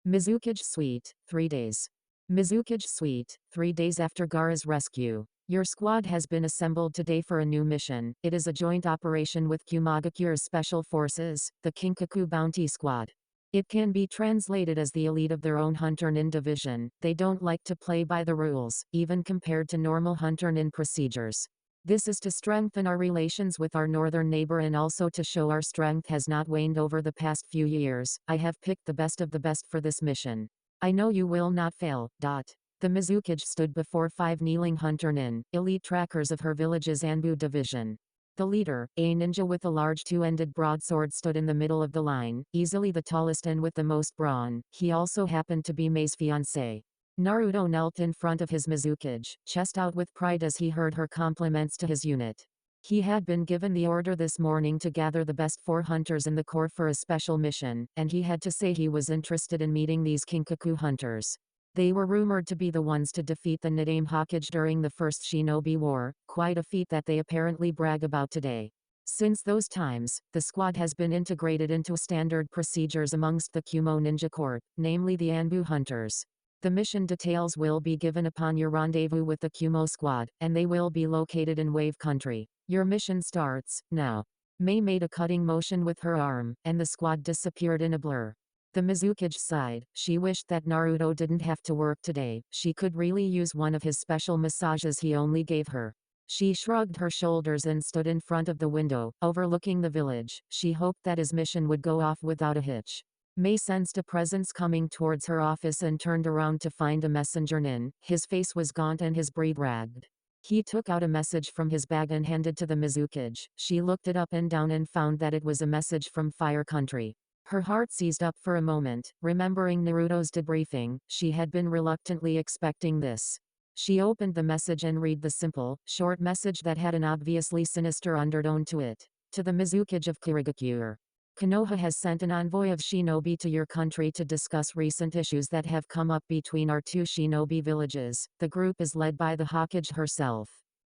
Mizukage Suite, 3 days. Mizukage Suite, 3 days after Gaara's rescue. Your squad has been assembled today for a new mission. It is a joint operation with Kumagakure's Special Forces, the Kinkaku Bounty Squad. It can be translated as the elite of their own Hunter Nin division. They don't like to play by the rules, even compared to normal Hunter Nin procedures. This is to strengthen our relations with our northern neighbor and also to show our strength has not waned over the past few years. I have picked the best of the best for this mission. I know you will not fail. The Mizukage stood before 5 kneeling Hunter Nin, elite trackers of her village's Anbu division. The leader, a ninja with a large two-ended broadsword, stood in the middle of the line, easily the tallest and with the most brawn. He also happened to be Mei's fiancé. Naruto knelt in front of his Mizukage, chest out with pride as he heard her compliments to his unit. He had been given the order this morning to gather the best 4 hunters in the corps for a special mission, and he had to say he was interested in meeting these Kinkaku hunters. They were rumored to be the ones to defeat the Nidaime Hokage during the First Shinobi War, quite a feat that they apparently brag about today. Since those times, the squad has been integrated into standard procedures amongst the Kumo Ninja Court, namely the Anbu hunters. The mission details will be given upon your rendezvous with the Kumo squad, and they will be located in Wave Country. Your mission starts now. Mei made a cutting motion with her arm, and the squad disappeared in a blur. The Mizukage sighed. She wished that Naruto didn't have to work today. She could really use one of his special massages he only gave her. She shrugged her shoulders and stood in front of the window, overlooking the village. She hoped that his mission would go off without a hitch. Mei sensed a presence coming towards her office and turned around to find a messenger Nin. His face was gaunt and his breath ragged. He took out a message from his bag and handed to the Mizukage. She looked it up and down and found that it was a message from Fire Country. Her heart seized up for a moment, remembering Naruto's debriefing. She had been reluctantly expecting this. She opened the message and read the simple, short message that had an obviously sinister undertone to it. To the Mizukage of Kirigakure. Konoha has sent an envoy of shinobi to your country to discuss recent issues that have come up between our 2 shinobi villages. The group is led by the Hokage herself.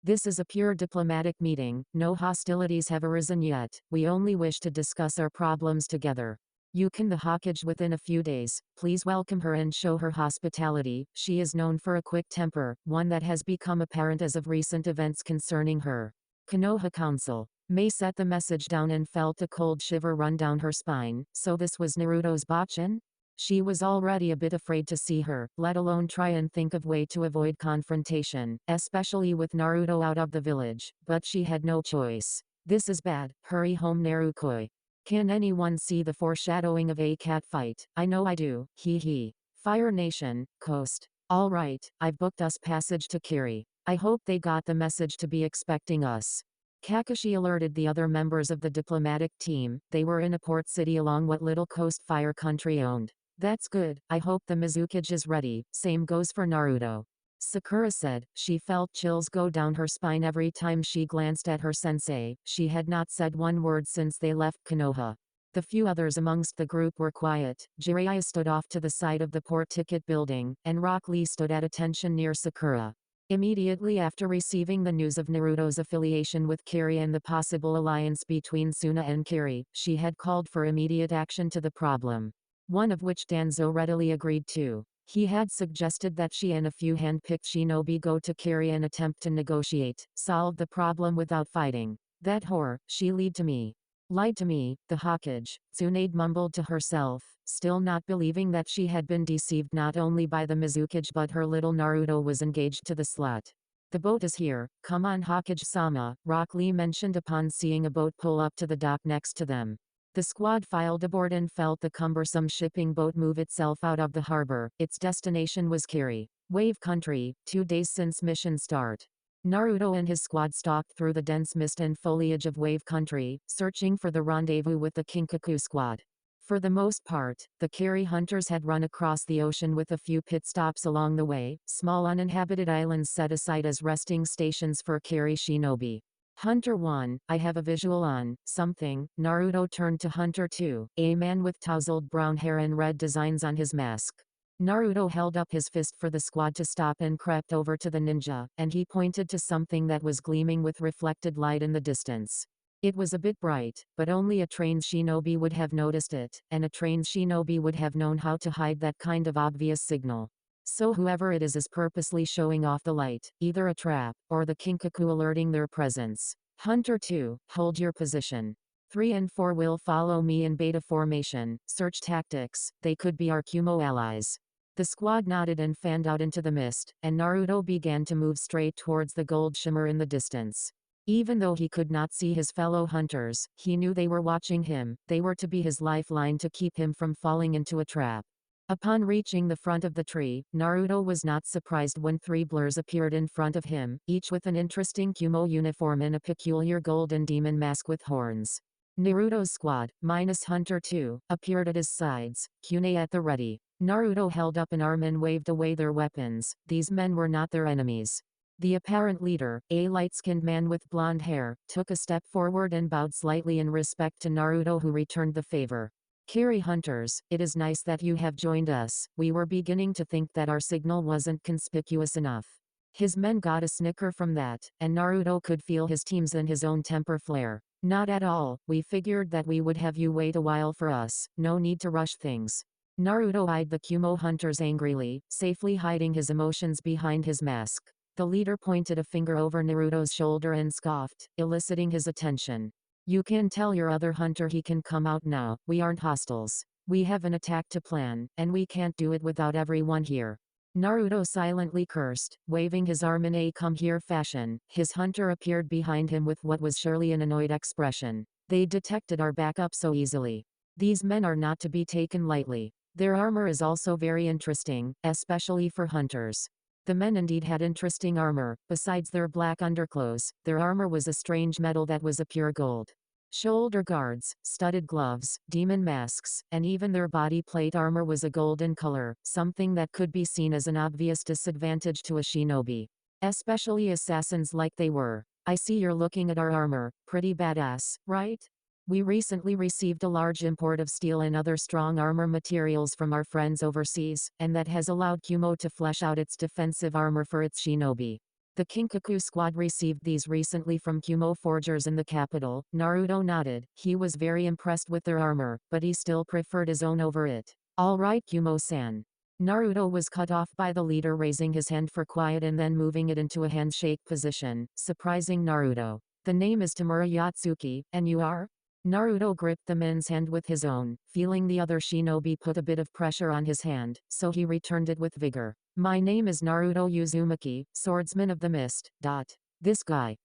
This is a pure diplomatic meeting. No hostilities have arisen yet. We only wish to discuss our problems together. You can the Hokage within a few days. Please welcome her and show her hospitality. She is known for a quick temper, one that has become apparent as of recent events concerning her. Konoha Council. Mei set the message down and felt a cold shiver run down her spine. So this was Naruto's Bachin? She was already a bit afraid to see her, let alone try and think of way to avoid confrontation, especially with Naruto out of the village, but she had no choice. This is bad. Hurry home, Narukoi. Can anyone see the foreshadowing of a cat fight? I know I do. Hee hee. Fire Nation, Coast. All right, I've booked us passage to Kiri. I hope they got the message to be expecting us. Kakashi alerted the other members of the diplomatic team. They were in a port city along what little coast Fire Country owned. That's good. I hope the Mizukage is ready. Same goes for Naruto. Sakura said. She felt chills go down her spine every time she glanced at her sensei. She had not said one word since they left Konoha. The few others amongst the group were quiet. Jiraiya stood off to the side of the port ticket building, and Rock Lee stood at attention near Sakura. Immediately after receiving the news of Naruto's affiliation with Kiri and the possible alliance between Suna and Kiri, she had called for immediate action to the problem. One of which Danzo readily agreed to. He had suggested that she and a few hand-picked shinobi go to Kiri and attempt to negotiate, solve the problem without fighting. That whore, she lied to me. Lied to me, the Hokage, Tsunade mumbled to herself, still not believing that she had been deceived not only by the Mizukage but her little Naruto was engaged to the slut. The boat is here, come on Hokage-sama, Rock Lee mentioned upon seeing a boat pull up to the dock next to them. The squad filed aboard and felt the cumbersome shipping boat move itself out of the harbor. Its destination was Kiri. Wave Country, 2 days since mission start. Naruto and his squad stalked through the dense mist and foliage of Wave Country, searching for the rendezvous with the Kinkaku squad. For the most part, the Kiri hunters had run across the ocean with a few pit stops along the way, small uninhabited islands set aside as resting stations for Kiri shinobi. Hunter 1, I have a visual on something. Naruto turned to Hunter 2, a man with tousled brown hair and red designs on his mask. Naruto held up his fist for the squad to stop and crept over to the ninja, and he pointed to something that was gleaming with reflected light in the distance. It was a bit bright, but only a trained shinobi would have noticed it, and a trained shinobi would have known how to hide that kind of obvious signal. So whoever it is purposely showing off the light, either a trap, or the kinkaku alerting their presence. Hunter 2, hold your position. 3 and 4 will follow me in beta formation, search tactics, they could be our Kumo allies. The squad nodded and fanned out into the mist, and Naruto began to move straight towards the gold shimmer in the distance. Even though he could not see his fellow hunters, he knew they were watching him, they were to be his lifeline to keep him from falling into a trap. Upon reaching the front of the tree, Naruto was not surprised when 3 blurs appeared in front of him, each with an interesting Kumo uniform and a peculiar golden demon mask with horns. Naruto's squad, minus Hunter 2, appeared at his sides, Kune at the ready. Naruto held up an arm and waved away their weapons. These men were not their enemies. The apparent leader, a light-skinned man with blonde hair, took a step forward and bowed slightly in respect to Naruto, who returned the favor. Carry hunters, it is nice that you have joined us. We were beginning to think that our signal wasn't conspicuous enough. His men got a snicker from that, and Naruto could feel his team's and his own temper flare. Not at all, we figured that we would have you wait a while for us, no need to rush things. Naruto eyed the Kumo hunters angrily, safely hiding his emotions behind his mask. The leader pointed a finger over Naruto's shoulder and scoffed, eliciting his attention. You can tell your other hunter he can come out now, we aren't hostiles. We have an attack to plan, and we can't do it without everyone here. Naruto silently cursed, waving his arm in a come here fashion. His hunter appeared behind him with what was surely an annoyed expression. They detected our backup so easily. These men are not to be taken lightly. Their armor is also very interesting, especially for hunters. The men indeed had interesting armor. Besides their black underclothes, their armor was a strange metal that was a pure gold. Shoulder guards, studded gloves, demon masks, and even their body plate armor was a golden color, something that could be seen as an obvious disadvantage to a shinobi. Especially assassins like they were. I see you're looking at our armor, pretty badass, right? We recently received a large import of steel and other strong armor materials from our friends overseas, and that has allowed Kumo to flesh out its defensive armor for its shinobi. The Kinkaku squad received these recently from Kumo forgers in the capital. Naruto nodded. He was very impressed with their armor, but he still preferred his own over it. All right, Kumo-san. Naruto was cut off by the leader raising his hand for quiet and then moving it into a handshake position, surprising Naruto. The name is Tamura Yatsuki, and you are? Naruto gripped the man's hand with his own, feeling the other shinobi put a bit of pressure on his hand, so he returned it with vigor. My name is Naruto Uzumaki, swordsman of the mist. This guy.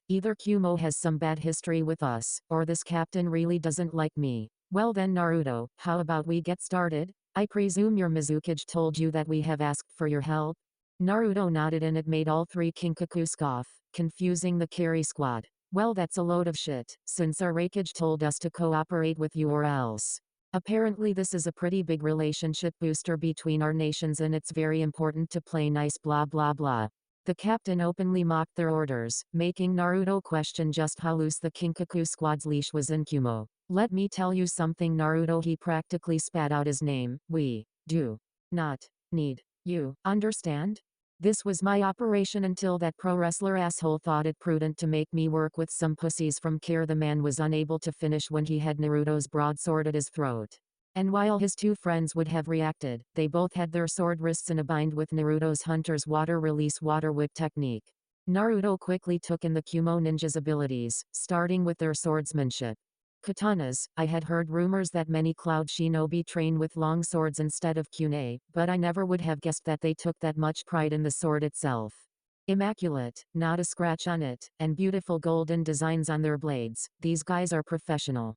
Either Kumo has some bad history with us, or this captain really doesn't like me. Well then Naruto, how about we get started? I presume your Mizukage told you that we have asked for your help? Naruto nodded and it made all 3 Kinkaku scoff, confusing the carry squad. Well, that's a load of shit, since our Raikage told us to cooperate with you or else. Apparently this is a pretty big relationship booster between our nations and it's very important to play nice blah blah blah. The captain openly mocked their orders, making Naruto question just how loose the Kinkaku squad's leash was in Kumo. Let me tell you something Naruto, he practically spat out his name. We do not need you, understand? This was my operation until that pro wrestler asshole thought it prudent to make me work with some pussies from Care. The man was unable to finish when he had Naruto's broadsword at his throat. And while his 2 friends would have reacted, they both had their sword wrists in a bind with Naruto's hunter's water release water whip technique. Naruto quickly took in the Kumo ninjas' abilities, starting with their swordsmanship. Katanas. I had heard rumors that many cloud shinobi train with long swords instead of kunai, but I never would have guessed that they took that much pride in the sword itself. Immaculate, not a scratch on it, and beautiful golden designs on their blades. These guys are professional.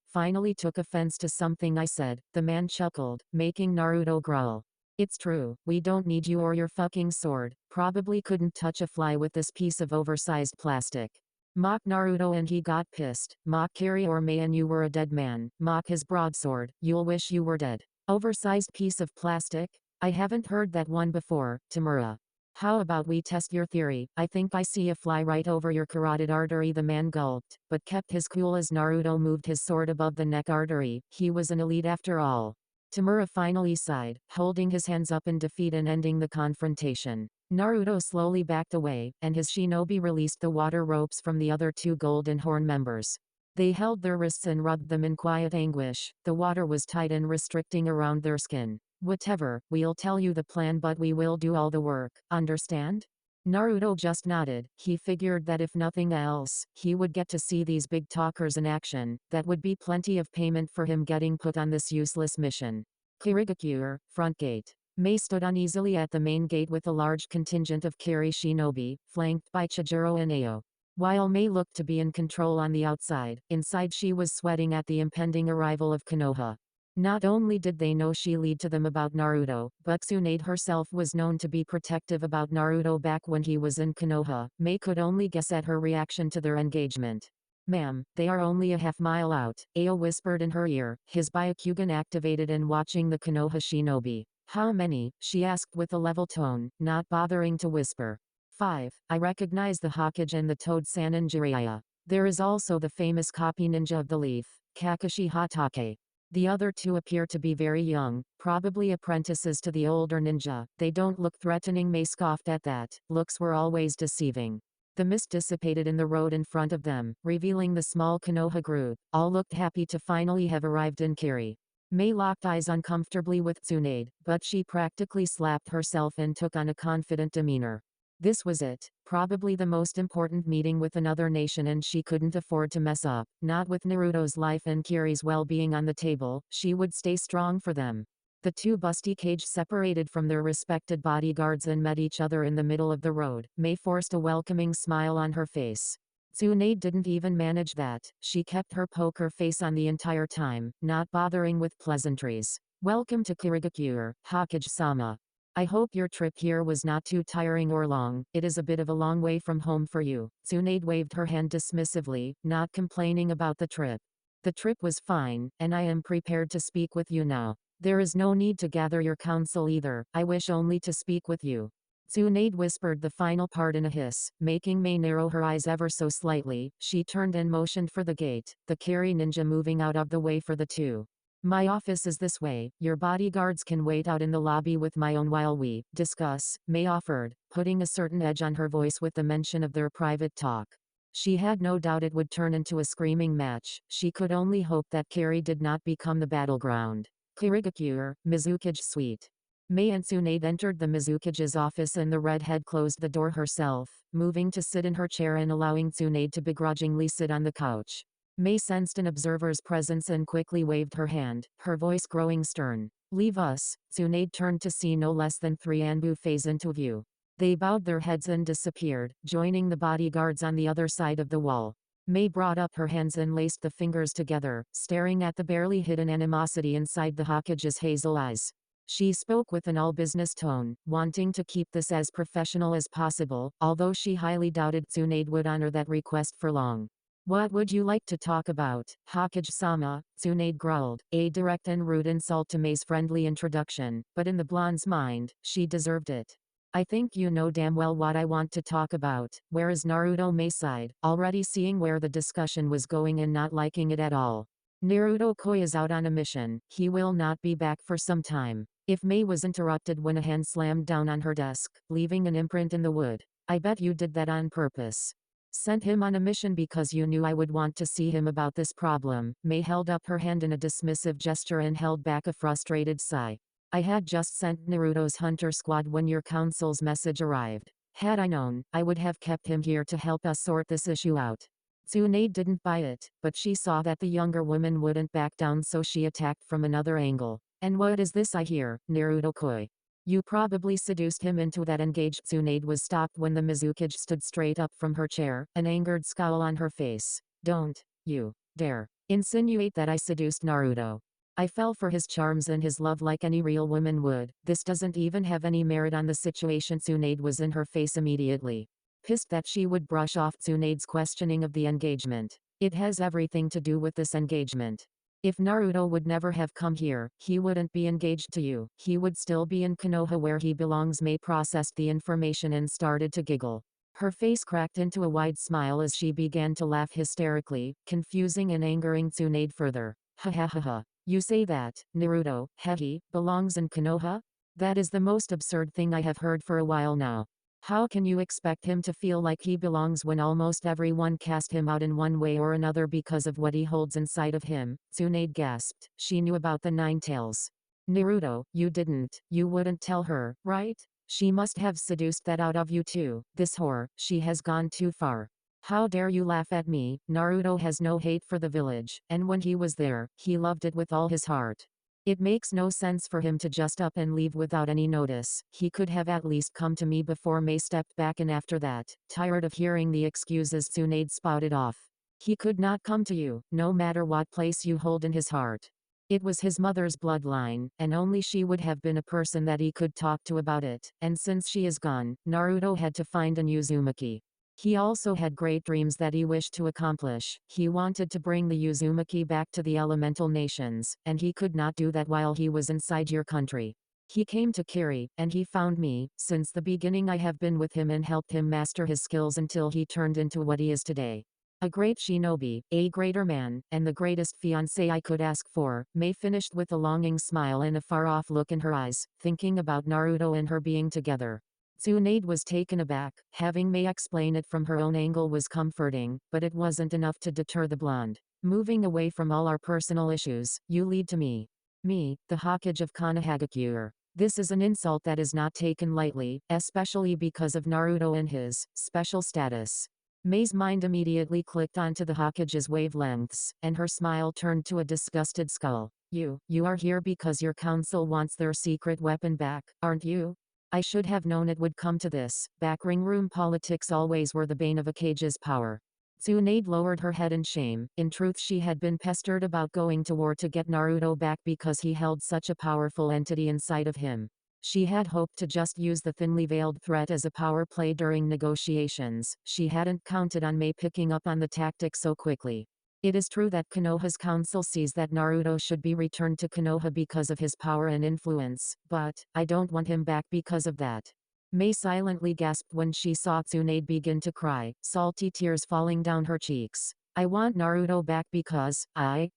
Finally took offense to something I said. The man chuckled, making Naruto growl. It's true, we don't need you or your fucking sword. Probably couldn't touch a fly with this piece of oversized plastic. Mock Naruto and he got pissed. Mock Kariorme and you were a dead man. Mock his broadsword, you'll wish you were dead. Oversized piece of plastic? I haven't heard that one before, Tamura. How about we test your theory? I think I see a fly right over your carotid artery. The man gulped, but kept his cool as Naruto moved his sword above the neck artery. He was an elite after all. Tamura finally sighed, holding his hands up in defeat and ending the confrontation. Naruto slowly backed away, and his shinobi released the water ropes from the other two Golden Horn members. They held their wrists and rubbed them in quiet anguish. The water was tight and restricting around their skin. Whatever, we'll tell you the plan, but we will do all the work, understand? Naruto just nodded. He figured that if nothing else, he would get to see these big talkers in action. That would be plenty of payment for him getting put on this useless mission. Kirigakure, front gate. Mei stood uneasily at the main gate with a large contingent of Kiri shinobi, flanked by Chijiro and Ao. While Mei looked to be in control on the outside, inside she was sweating at the impending arrival of Konoha. Not only did they know she lied to them about Naruto, but Tsunade herself was known to be protective about Naruto back when he was in Konoha. Mei could only guess at her reaction to their engagement. Ma'am, they are only a half-mile out, Ao whispered in her ear, his Byakugan activated and watching the Konoha shinobi. How many? She asked with a level tone, not bothering to whisper. 5. I recognize the Hokage and the Toad-san in Jiraiya. There is also the famous copy ninja of the leaf, Kakashi Hatake. The other two appear to be very young, probably apprentices to the older ninja. They don't look threatening. Mei scoffed at that. Looks were always deceiving. The mist dissipated in the road in front of them, revealing the small Konoha group. All looked happy to finally have arrived in Kiri. Mei locked eyes uncomfortably with Tsunade, but she practically slapped herself and took on a confident demeanor. This was it, probably the most important meeting with another nation, and she couldn't afford to mess up. Not with Naruto's life and Kiri's well-being on the table, she would stay strong for them. The two busty kage separated from their respected bodyguards and met each other in the middle of the road. Mei forced a welcoming smile on her face. Tsunade didn't even manage that. She kept her poker face on the entire time, not bothering with pleasantries. Welcome to Kirigakure, Hokage-sama. I hope your trip here was not too tiring or long. It is a bit of a long way from home for you. Tsunade waved her hand dismissively, not complaining about the trip. The trip was fine, and I am prepared to speak with you now. There is no need to gather your counsel either. I wish only to speak with you. Tsunade whispered the final part in a hiss, making Mei narrow her eyes ever so slightly. She turned and motioned for the gate, the Kiri ninja moving out of the way for the two. My office is this way. Your bodyguards can wait out in the lobby with my own while we discuss, Mei offered, putting a certain edge on her voice with the mention of their private talk. She had no doubt it would turn into a screaming match. She could only hope that Kiri did not become the battleground. Kirigakure, Mizukage Suite. Mei and Tsunade entered the Mizukage's office and the redhead closed the door herself, moving to sit in her chair and allowing Tsunade to begrudgingly sit on the couch. Mei sensed an observer's presence and quickly waved her hand, her voice growing stern. Leave us. Tsunade turned to see no less than 3 Anbu phase into view. They bowed their heads and disappeared, joining the bodyguards on the other side of the wall. Mei brought up her hands and laced the fingers together, staring at the barely hidden animosity inside the Hokage's hazel eyes. She spoke with an all-business tone, wanting to keep this as professional as possible, although she highly doubted Tsunade would honor that request for long. What would you like to talk about, Hokage-sama? Tsunade growled, a direct and rude insult to Mei's friendly introduction, but in the blonde's mind, she deserved it. I think you know damn well what I want to talk about. Where is Naruto? Mei sighed, already seeing where the discussion was going and not liking it at all. Naruto-koi is out on a mission. He will not be back for some time. If Mei was interrupted when a hand slammed down on her desk, leaving an imprint in the wood. I bet you did that on purpose. Sent him on a mission because you knew I would want to see him about this problem. Mei held up her hand in a dismissive gesture and held back a frustrated sigh. I had just sent Naruto's hunter squad when your council's message arrived. Had I known, I would have kept him here to help us sort this issue out. Tsunade didn't buy it, but she saw that the younger woman wouldn't back down, so she attacked from another angle. And what is this I hear, Naruto-koi? You probably seduced him into that. Engaged. Tsunade was stopped when the Mizukage stood straight up from her chair, an angered scowl on her face. Don't you dare insinuate that I seduced Naruto. I fell for his charms and his love like any real woman would. This doesn't even have any merit on the situation. Tsunade was in her face immediately. Pissed that she would brush off Tsunade's questioning of the engagement. It has everything to do with this engagement. If Naruto would never have come here, he wouldn't be engaged to you. He would still be in Konoha where he belongs. Mei processed the information and started to giggle. Her face cracked into a wide smile as she began to laugh hysterically, confusing and angering Tsunade further. Ha ha ha ha. You say that, Naruto, hehe, belongs in Konoha? That is the most absurd thing I have heard for a while now. How can you expect him to feel like he belongs when almost everyone cast him out in one way or another because of what he holds inside of him? Tsunade gasped. She knew about the nine tails. Naruto, you wouldn't tell her, right? She must have seduced that out of you too. This whore, she has gone too far. How dare you laugh at me? Naruto has no hate for the village, and when he was there, he loved it with all his heart. It makes no sense for him to just up and leave without any notice. He could have at least come to me before Mei stepped back, and after that, tired of hearing the excuses, Tsunade spouted off. He could not come to you, no matter what place you hold in his heart. It was his mother's bloodline, and only she would have been a person that he could talk to about it, and since she is gone, Naruto had to find a new Uzumaki. He also had great dreams that he wished to accomplish. He wanted to bring the Uzumaki back to the elemental nations, and he could not do that while he was inside your country. He came to Kiri, and he found me. Since the beginning I have been with him and helped him master his skills until he turned into what he is today. A great shinobi, a greater man, and the greatest fiancé I could ask for. Mei finished with a longing smile and a far-off look in her eyes, thinking about Naruto and her being together. Tsunade was taken aback. Having Mei explain it from her own angle was comforting, but it wasn't enough to deter the blonde. Moving away from all our personal issues, you lead to me. Me, the Hokage of Konohagakure. This is an insult that is not taken lightly, especially because of Naruto and his special status. Mei's mind immediately clicked onto the Hokage's wavelengths, and her smile turned to a disgusted skull. You are here because your council wants their secret weapon back, aren't you? I should have known it would come to this. Backring room politics always were the bane of a Kage's power. Tsunade lowered her head in shame. In truth, she had been pestered about going to war to get Naruto back because he held such a powerful entity inside of him. She had hoped to just use the thinly veiled threat as a power play during negotiations. She hadn't counted on Mei picking up on the tactic so quickly. It is true that Konoha's council sees that Naruto should be returned to Konoha because of his power and influence, but I don't want him back because of that. Mei silently gasped when she saw Tsunade begin to cry, salty tears falling down her cheeks. I want Naruto back because I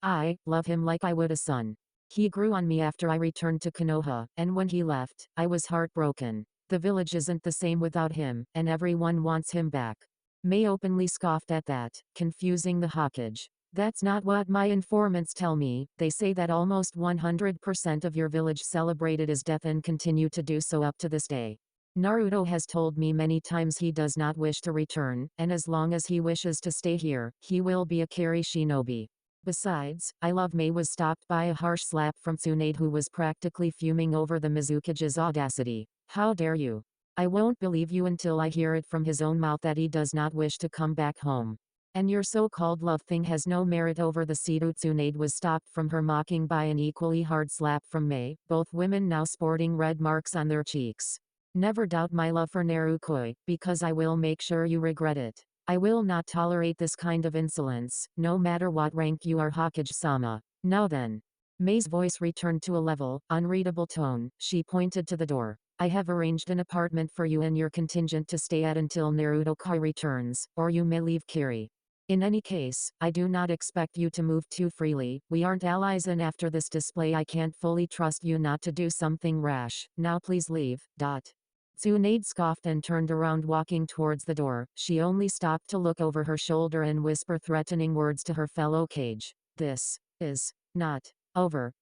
love him like I would a son. He grew on me after I returned to Konoha, and when he left, I was heartbroken. The village isn't the same without him, and everyone wants him back. Mei openly scoffed at that, confusing the Hokage. That's not what my informants tell me. They say that almost 100% of your village celebrated his death and continue to do so up to this day. Naruto has told me many times he does not wish to return, and as long as he wishes to stay here, he will be a Kiri shinobi. Besides, I love Mei was stopped by a harsh slap from Tsunade, who was practically fuming over the Mizukage's audacity. How dare you? I won't believe you until I hear it from his own mouth that he does not wish to come back home. And your so-called love thing has no merit over the Seto. Tsunade was stopped from her mocking by an equally hard slap from Mei, both women now sporting red marks on their cheeks. Never doubt my love for Narukoi, because I will make sure you regret it. I will not tolerate this kind of insolence, no matter what rank you are, Hokage-sama. Now then. Mei's voice returned to a level, unreadable tone. She pointed to the door. I have arranged an apartment for you and your contingent to stay at until Naruto-kai returns, or you may leave Kiri. In any case, I do not expect you to move too freely. We aren't allies, and after this display I can't fully trust you not to do something rash. Now please leave. Tsunade scoffed and turned around, walking towards the door. She only stopped to look over her shoulder and whisper threatening words to her fellow Kage. This is not over.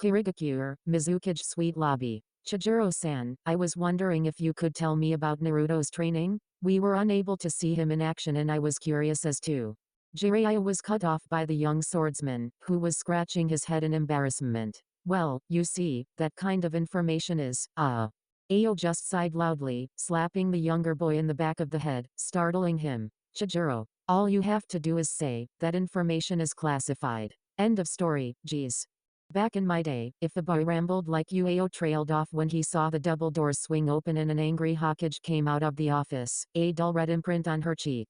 Kirigakure, Mizukage Suite Lobby. Chijiro-san, I was wondering if you could tell me about Naruto's training? We were unable to see him in action and I was curious as to. Jiraiya was cut off by the young swordsman, who was scratching his head in embarrassment. Well, you see, that kind of information is, Ao just sighed loudly, slapping the younger boy in the back of the head, startling him. Chijiro, all you have to do is say, that information is classified. End of story. Geez. Back in my day, if the boy rambled like you, Ao trailed off when he saw the double doors swing open and an angry Hokage came out of the office, a dull red imprint on her cheek.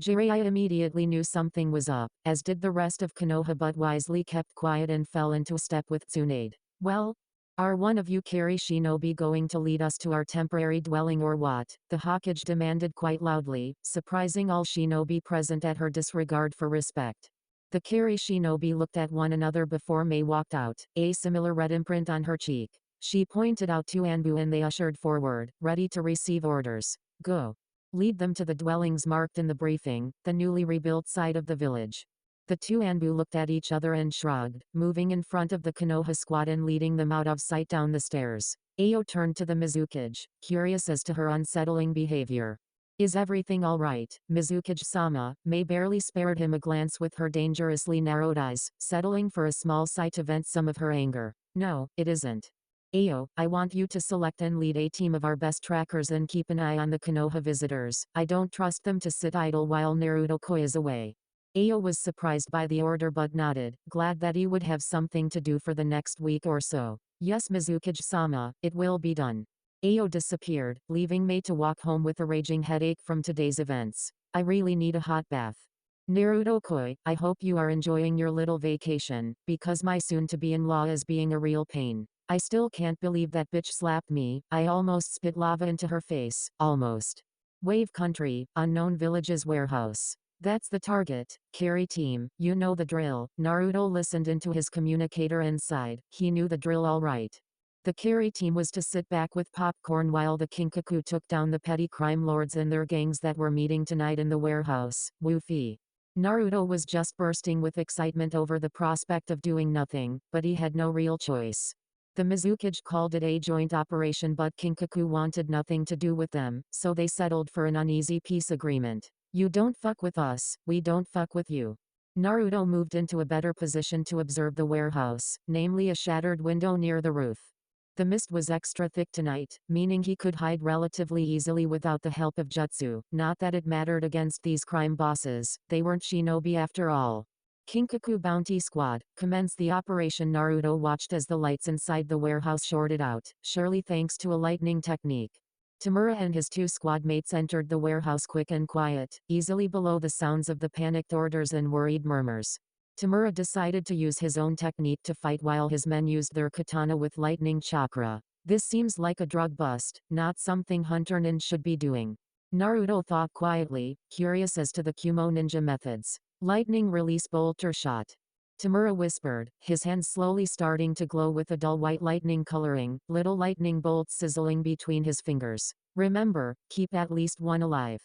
Jiraiya immediately knew something was up, as did the rest of Konoha, but wisely kept quiet and fell into step with Tsunade. Well? Are one of you Kiri shinobi going to lead us to our temporary dwelling or what? The Hokage demanded quite loudly, surprising all shinobi present at her disregard for respect. The Kiri shinobi looked at one another before Mei walked out, a similar red imprint on her cheek. She pointed out to Anbu and they ushered forward, ready to receive orders. Go. Lead them to the dwellings marked in the briefing, the newly rebuilt side of the village. The two Anbu looked at each other and shrugged, moving in front of the Konoha squad and leading them out of sight down the stairs. Ayo turned to the Mizukage, curious as to her unsettling behavior. Is everything alright, Mizukage-sama? Mei barely spared him a glance with her dangerously narrowed eyes, settling for a small sigh to vent some of her anger. No, it isn't. Ayo, I want you to select and lead a team of our best trackers and keep an eye on the Konoha visitors. I don't trust them to sit idle while Naruto-koi is away. Ayo was surprised by the order but nodded, glad that he would have something to do for the next week or so. Yes, Mizukage-sama, it will be done. Ayo disappeared, leaving Mei to walk home with a raging headache from today's events. I really need a hot bath. Naruto-koi, I hope you are enjoying your little vacation, because my soon-to-be-in-law is being a real pain. I still can't believe that bitch slapped me. I almost spit lava into her face. Almost. Wave Country, Unknown Village's warehouse. That's the target. Carry team, you know the drill. Naruto listened into his communicator and sighed. He knew the drill all right. The Carry team was to sit back with popcorn while the Kinkaku took down the petty crime lords and their gangs that were meeting tonight in the warehouse. Woofy. Naruto was just bursting with excitement over the prospect of doing nothing, but he had no real choice. The Mizukage called it a joint operation but Kinkaku wanted nothing to do with them, so they settled for an uneasy peace agreement. You don't fuck with us, we don't fuck with you. Naruto moved into a better position to observe the warehouse, namely a shattered window near the roof. The mist was extra thick tonight, meaning he could hide relatively easily without the help of jutsu. Not that it mattered against these crime bosses, they weren't shinobi after all. Kinkaku Bounty Squad, commenced the operation. Naruto watched as the lights inside the warehouse shorted out, surely thanks to a lightning technique. Tamura and his two squad mates entered the warehouse quick and quiet, easily below the sounds of the panicked orders and worried murmurs. Tamura decided to use his own technique to fight while his men used their katana with lightning chakra. This seems like a drug bust, not something Hunter Nin should be doing. Naruto thought quietly, curious as to the Kumo ninja methods. Lightning release bolt or shot. Tamura whispered, his hands slowly starting to glow with a dull white lightning coloring, little lightning bolts sizzling between his fingers. Remember, keep at least one alive.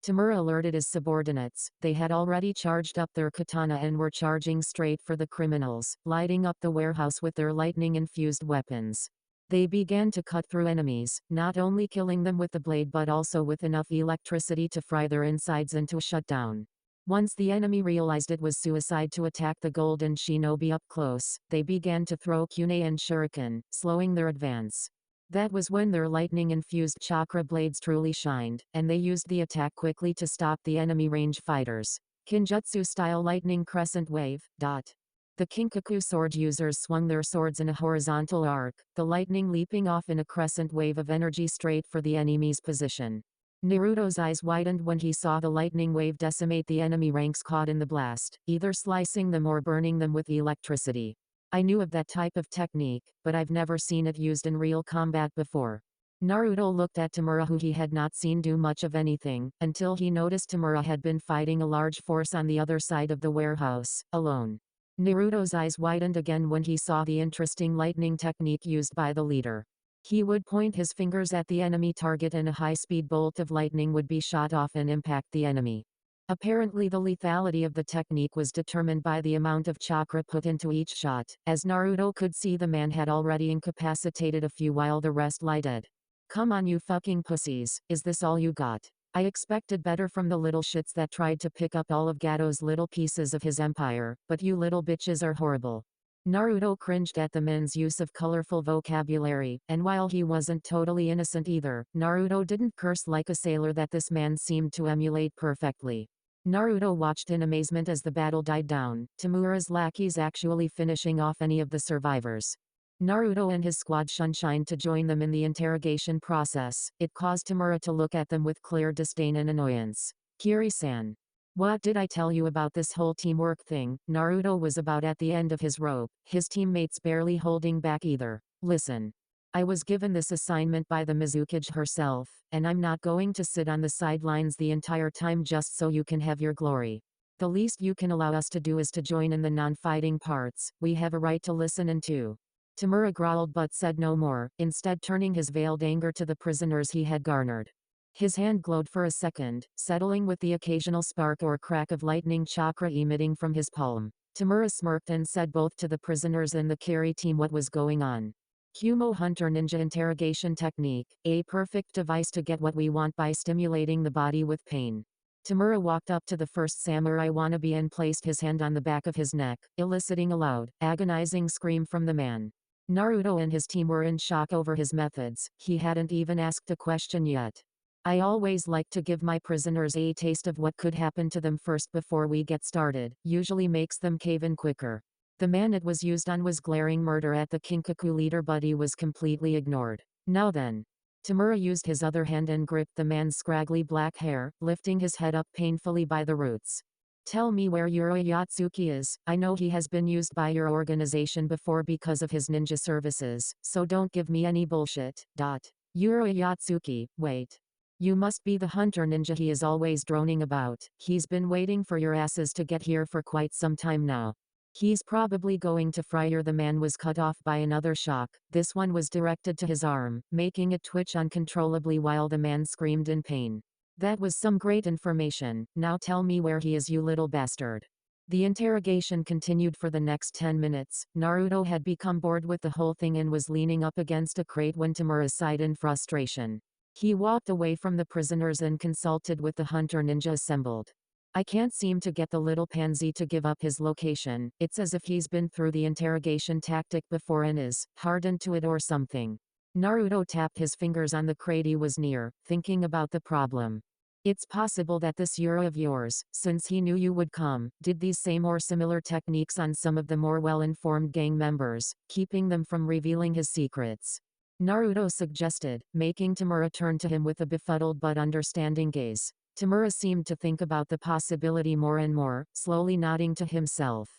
Tamura alerted his subordinates. They had already charged up their katana and were charging straight for the criminals, lighting up the warehouse with their lightning-infused weapons. They began to cut through enemies, not only killing them with the blade but also with enough electricity to fry their insides into a shutdown. Once the enemy realized it was suicide to attack the golden shinobi up close, they began to throw kunai and shuriken, slowing their advance. That was when their lightning-infused chakra blades truly shined, and they used the attack quickly to stop the enemy range fighters. Kinjutsu-style lightning crescent wave. The Kinkaku sword users swung their swords in a horizontal arc, the lightning leaping off in a crescent wave of energy straight for the enemy's position. Naruto's eyes widened when he saw the lightning wave decimate the enemy ranks caught in the blast, either slicing them or burning them with electricity. I knew of that type of technique, but I've never seen it used in real combat before. Naruto looked at Tamura, who he had not seen do much of anything, until he noticed Tamura had been fighting a large force on the other side of the warehouse, alone. Naruto's eyes widened again when he saw the interesting lightning technique used by the leader. He would point his fingers at the enemy target and a high-speed bolt of lightning would be shot off and impact the enemy. Apparently the lethality of the technique was determined by the amount of chakra put into each shot. As Naruto could see, the man had already incapacitated a few while the rest lie dead. Come on, you fucking pussies, is this all you got? I expected better from the little shits that tried to pick up all of Gato's little pieces of his empire, but you little bitches are horrible. Naruto cringed at the men's use of colorful vocabulary, and while he wasn't totally innocent either, Naruto didn't curse like a sailor that this man seemed to emulate perfectly. Naruto watched in amazement as the battle died down, Tamura's lackeys actually finishing off any of the survivors. Naruto and his squad shined to join them in the interrogation process. It caused Tamura to look at them with clear disdain and annoyance. Kiri-san. What did I tell you about this whole teamwork thing? Naruto was about at the end of his rope, his teammates barely holding back either. Listen. I was given this assignment by the Mizukage herself, and I'm not going to sit on the sidelines the entire time just so you can have your glory. The least you can allow us to do is to join in the non-fighting parts. We have a right to listen and to. Tamura growled but said no more, instead turning his veiled anger to the prisoners he had garnered. His hand glowed for a second, settling with the occasional spark or crack of lightning chakra emitting from his palm. Tamura smirked and said both to the prisoners and the carry team what was going on. Kumo Hunter Ninja Interrogation Technique, a perfect device to get what we want by stimulating the body with pain. Tamura walked up to the first samurai wannabe and placed his hand on the back of his neck, eliciting a loud, agonizing scream from the man. Naruto and his team were in shock over his methods. He hadn't even asked a question yet. I always like to give my prisoners a taste of what could happen to them first before we get started, usually makes them cave in quicker. The man it was used on was glaring murder at the Kinkaku leader, but he was completely ignored. Now then. Tamura used his other hand and gripped the man's scraggly black hair, lifting his head up painfully by the roots. Tell me where Yatsuki is. I know he has been used by your organization before because of his ninja services, so don't give me any bullshit. Yatsuki, wait. You must be the hunter ninja he is always droning about. He's been waiting for your asses to get here for quite some time now. He's probably going to fry you. The man was cut off by another shock. This one was directed to his arm, making it twitch uncontrollably while the man screamed in pain. That was some great information. Now tell me where he is, you little bastard. The interrogation continued for the next 10 minutes. Naruto had become bored with the whole thing and was leaning up against a crate when Tamura sighed in frustration. He walked away from the prisoners and consulted with the hunter ninja assembled. I can't seem to get the little pansy to give up his location. It's as if he's been through the interrogation tactic before and is hardened to it or something. Naruto tapped his fingers on the crate he was near, thinking about the problem. It's possible that this Yura of yours, since he knew you would come, did these same or similar techniques on some of the more well-informed gang members, keeping them from revealing his secrets. Naruto suggested, making Tamura turn to him with a befuddled but understanding gaze. Tamura seemed to think about the possibility more and more, slowly nodding to himself.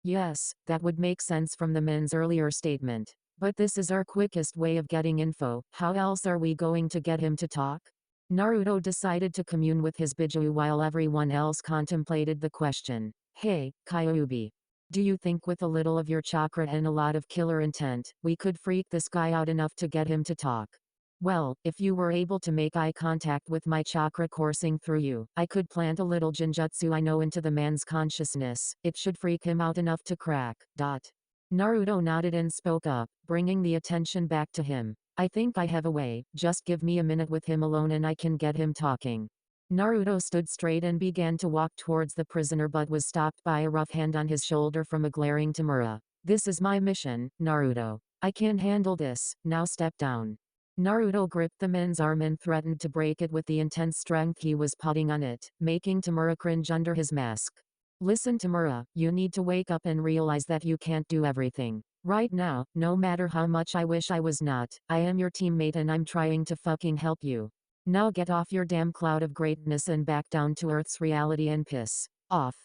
Yes, that would make sense from the man's earlier statement. But this is our quickest way of getting info. How else are we going to get him to talk? Naruto decided to commune with his Biju while everyone else contemplated the question. Hey, Kyuubi. Do you think with a little of your chakra and a lot of killer intent, we could freak this guy out enough to get him to talk? Well, if you were able to make eye contact with my chakra coursing through you, I could plant a little genjutsu I know into the man's consciousness. It should freak him out enough to crack. Naruto nodded and spoke up, bringing the attention back to him. I think I have a way. Just give me a minute with him alone and I can get him talking. Naruto stood straight and began to walk towards the prisoner but was stopped by a rough hand on his shoulder from a glaring Tamura. This is my mission, Naruto. I can handle this. Now step down. Naruto gripped the man's arm and threatened to break it with the intense strength he was putting on it, making Tamura cringe under his mask. Listen Tamura, you need to wake up and realize that you can't do everything. Right now, no matter how much I wish I was not, I am your teammate and I'm trying to fucking help you. Now get off your damn cloud of greatness and back down to Earth's reality and piss off.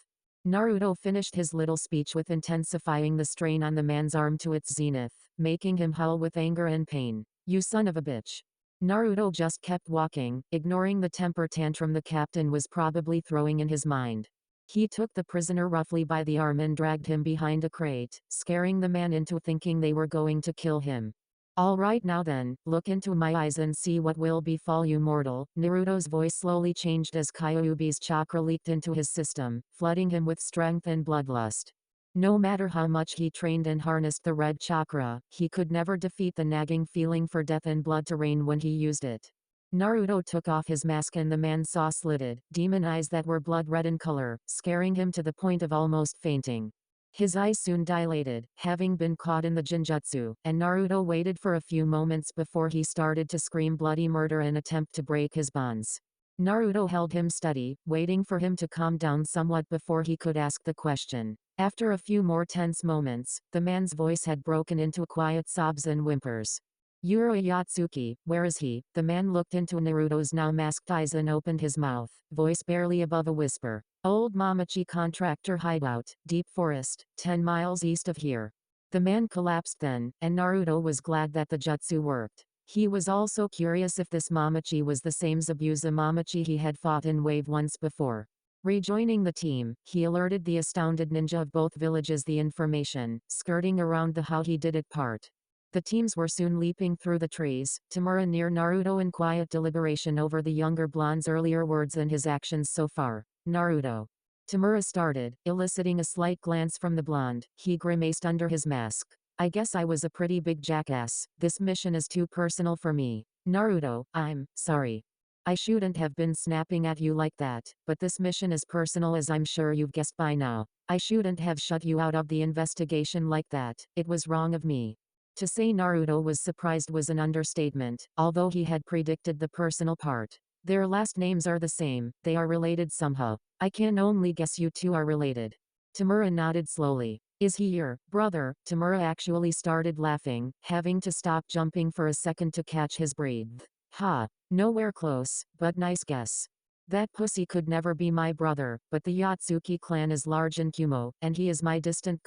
Naruto finished his little speech with intensifying the strain on the man's arm to its zenith, making him howl with anger and pain. You son of a bitch. Naruto just kept walking, ignoring the temper tantrum the captain was probably throwing in his mind. He took the prisoner roughly by the arm and dragged him behind a crate, scaring the man into thinking they were going to kill him. All right now then, look into my eyes and see what will befall you mortal. Naruto's voice slowly changed as Kyuubi's chakra leaked into his system, flooding him with strength and bloodlust. No matter how much he trained and harnessed the red chakra, he could never defeat the nagging feeling for death and blood to reign when he used it. Naruto took off his mask and the man saw slitted, demon eyes that were blood red in color, scaring him to the point of almost fainting. His eyes soon dilated, having been caught in the genjutsu, and Naruto waited for a few moments before he started to scream bloody murder and attempt to break his bonds. Naruto held him steady, waiting for him to calm down somewhat before he could ask the question. After a few more tense moments, the man's voice had broken into quiet sobs and whimpers. Yatsuki, where is he? The man looked into Naruto's now masked eyes and opened his mouth, voice barely above a whisper. Old Mamachi contractor hideout, deep forest, 10 miles east of here. The man collapsed then, and Naruto was glad that the jutsu worked. He was also curious if this Mamachi was the same Zabuza Mamachi he had fought in Wave once before. Rejoining the team, he alerted the astounded ninja of both villages the information, skirting around the how he did it part. The teams were soon leaping through the trees, Tamura near Naruto in quiet deliberation over the younger blonde's earlier words and his actions so far. Naruto. Tamura started, eliciting a slight glance from the blonde. He grimaced under his mask. I guess I was a pretty big jackass. This mission is too personal for me. Naruto, I'm sorry. I shouldn't have been snapping at you like that, but this mission is personal as I'm sure you've guessed by now. I shouldn't have shut you out of the investigation like that. It was wrong of me. To say Naruto was surprised was an understatement, although he had predicted the personal part. Their last names are the same, they are related somehow. I can only guess you two are related. Tamura nodded slowly. Is he your brother? Tamura actually started laughing, having to stop jumping for a second to catch his breath. Ha. Nowhere close, but nice guess. That pussy could never be my brother, but the Yatsuki clan is large in Kumo, and he is my distant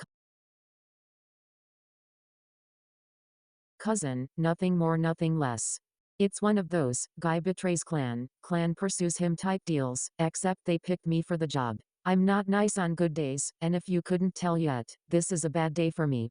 cousin, nothing more nothing less. It's one of those, guy betrays clan pursues him type deals, except they picked me for the job. I'm not nice on good days, and if you couldn't tell yet, this is a bad day for me.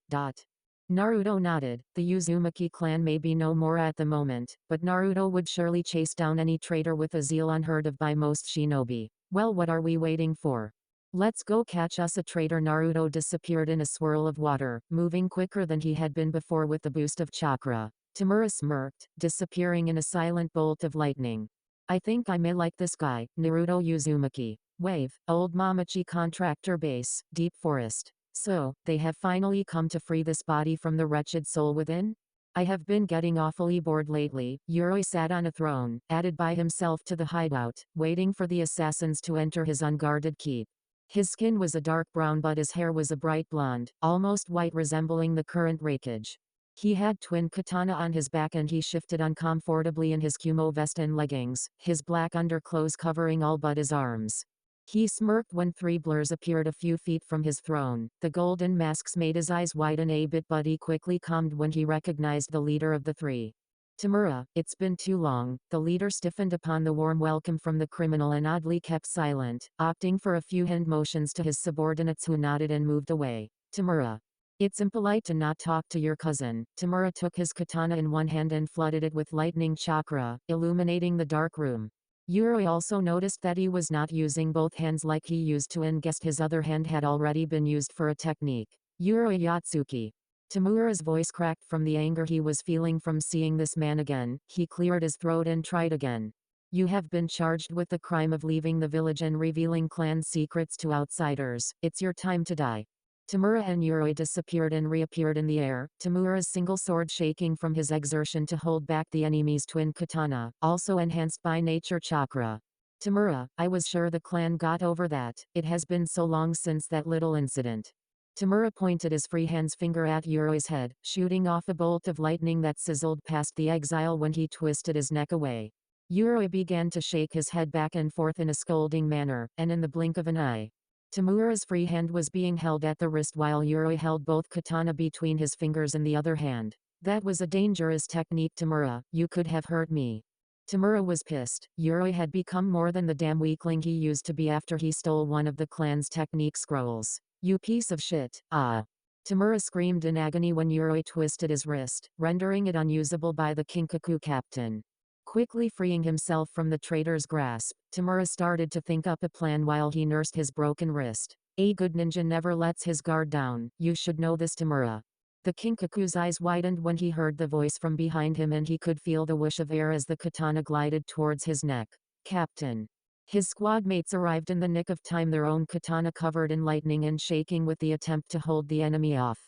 Naruto nodded. The Uzumaki clan may be no more at the moment, but Naruto would surely chase down any traitor with a zeal unheard of by most shinobi. Well, what are we waiting for? Let's go catch us a traitor. Naruto disappeared in a swirl of water, moving quicker than he had been before with the boost of chakra. Tamura smirked, disappearing in a silent bolt of lightning. I think I may like this guy, Naruto Uzumaki. Wave, Old Mamachi contractor base, deep forest. So, they have finally come to free this body from the wretched soul within? I have been getting awfully bored lately. Yuroi sat on a throne, added by himself to the hideout, waiting for the assassins to enter his unguarded keep. His skin was a dark brown but his hair was a bright blonde, almost white resembling the current rakage. He had twin katana on his back and he shifted uncomfortably in his Kumo vest and leggings, his black underclothes covering all but his arms. He smirked when three blurs appeared a few feet from his throne. The golden masks made his eyes widen a bit but he quickly calmed when he recognized the leader of the three. Tamura, it's been too long. The leader stiffened upon the warm welcome from the criminal and oddly kept silent, opting for a few hand motions to his subordinates who nodded and moved away. Tamura. It's impolite to not talk to your cousin. Tamura took his katana in one hand and flooded it with lightning chakra, illuminating the dark room. Yuroi also noticed that he was not using both hands like he used to and guessed his other hand had already been used for a technique. Yuroi Yatsuki. Tamura's voice cracked from the anger he was feeling from seeing this man again. He cleared his throat and tried again. You have been charged with the crime of leaving the village and revealing clan secrets to outsiders. It's your time to die. Tamura and Yuroi disappeared and reappeared in the air, Tamura's single sword shaking from his exertion to hold back the enemy's twin katana, also enhanced by nature chakra. Tamura, I was sure the clan got over that. It has been so long since that little incident. Tamura pointed his free hand's finger at Yuroi's head, shooting off a bolt of lightning that sizzled past the exile when he twisted his neck away. Yuroi began to shake his head back and forth in a scolding manner, and in the blink of an eye, Tamura's free hand was being held at the wrist while Yuroi held both katana between his fingers in the other hand. That was a dangerous technique, Tamura. You could have hurt me. Tamura was pissed. Yuroi had become more than the damn weakling he used to be after he stole one of the clan's technique scrolls. You piece of shit. Ah. Tamura screamed in agony when Yuroi twisted his wrist, rendering it unusable by the Kinkaku captain. Quickly freeing himself from the traitor's grasp, Tamura started to think up a plan while he nursed his broken wrist. A good ninja never lets his guard down. You should know this, Tamura. The Kinkaku's eyes widened when he heard the voice from behind him and he could feel the whoosh of air as the katana glided towards his neck. Captain. His squad mates arrived in the nick of time, their own katana covered in lightning and shaking with the attempt to hold the enemy off.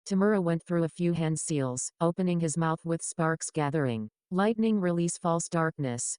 Tamura went through a few hand seals, opening his mouth with sparks gathering. Lightning release false darkness.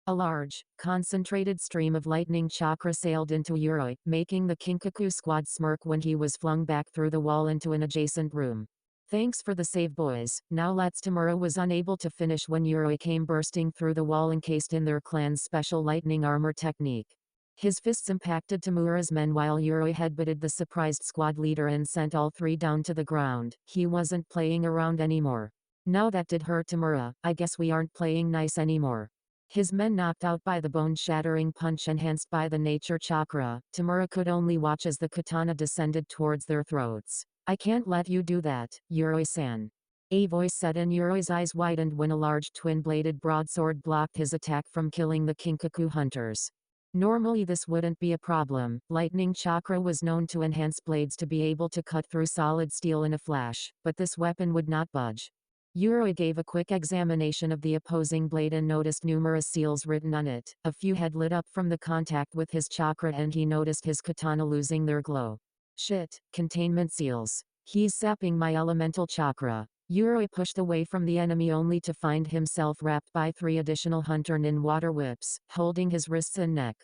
A large, concentrated stream of lightning chakra sailed into Yuroi, making the Kinkaku squad smirk when he was flung back through the wall into an adjacent room. Thanks for the save, boys. Now let's. Tamura was unable to finish when Yuroi came bursting through the wall encased in their clan's special lightning armor technique. His fists impacted Tamura's men while Yuroi headbutted the surprised squad leader and sent all three down to the ground. He wasn't playing around anymore. Now that did hurt, Tamura. I guess we aren't playing nice anymore. His men knocked out by the bone-shattering punch enhanced by the nature chakra, Tamura could only watch as the katana descended towards their throats. I can't let you do that, Yuroi-san. A voice said, and Yuroi's eyes widened when a large twin-bladed broadsword blocked his attack from killing the Kinkaku hunters. Normally this wouldn't be a problem. Lightning chakra was known to enhance blades to be able to cut through solid steel in a flash, but this weapon would not budge. Yuroi gave a quick examination of the opposing blade and noticed numerous seals written on it. A few had lit up from the contact with his chakra and he noticed his katana losing their glow. Shit, containment seals. He's sapping my elemental chakra. Yuroi pushed away from the enemy only to find himself wrapped by 3 additional hunter nin water whips, holding his wrists and neck.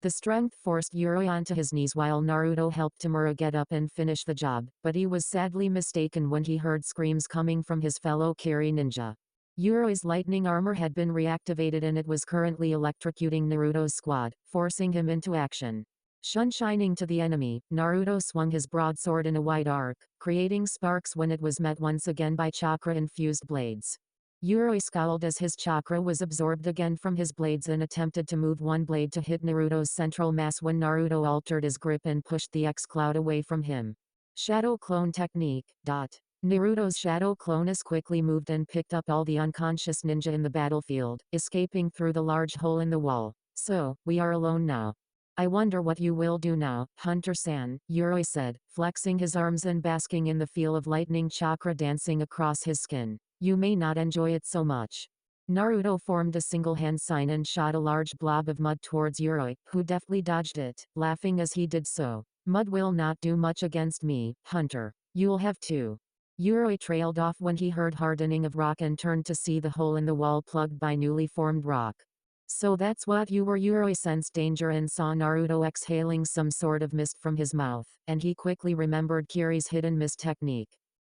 The strength forced Yuroi onto his knees while Naruto helped Tamura get up and finish the job, but he was sadly mistaken when he heard screams coming from his fellow carry ninja. Yuroi's lightning armor had been reactivated and it was currently electrocuting Naruto's squad, forcing him into action. Shining to the enemy, Naruto swung his broadsword in a wide arc, creating sparks when it was met once again by chakra-infused blades. Yuroi scowled as his chakra was absorbed again from his blades and attempted to move one blade to hit Naruto's central mass when Naruto altered his grip and pushed the X-Cloud away from him. Shadow Clone Technique. Naruto's shadow clone as quickly moved and picked up all the unconscious ninja in the battlefield, escaping through the large hole in the wall. So, we are alone now. I wonder what you will do now, Hunter-san, Yuroi said, flexing his arms and basking in the feel of lightning chakra dancing across his skin. You may not enjoy it so much. Naruto formed a single hand sign and shot a large blob of mud towards Yuroi, who deftly dodged it, laughing as he did so. Mud will not do much against me, Hunter. You'll have to. Yuroi trailed off when he heard hardening of rock and turned to see the hole in the wall plugged by newly formed rock. So that's what you were. Yuroi sensed danger and saw Naruto exhaling some sort of mist from his mouth, and he quickly remembered Kiri's hidden mist technique.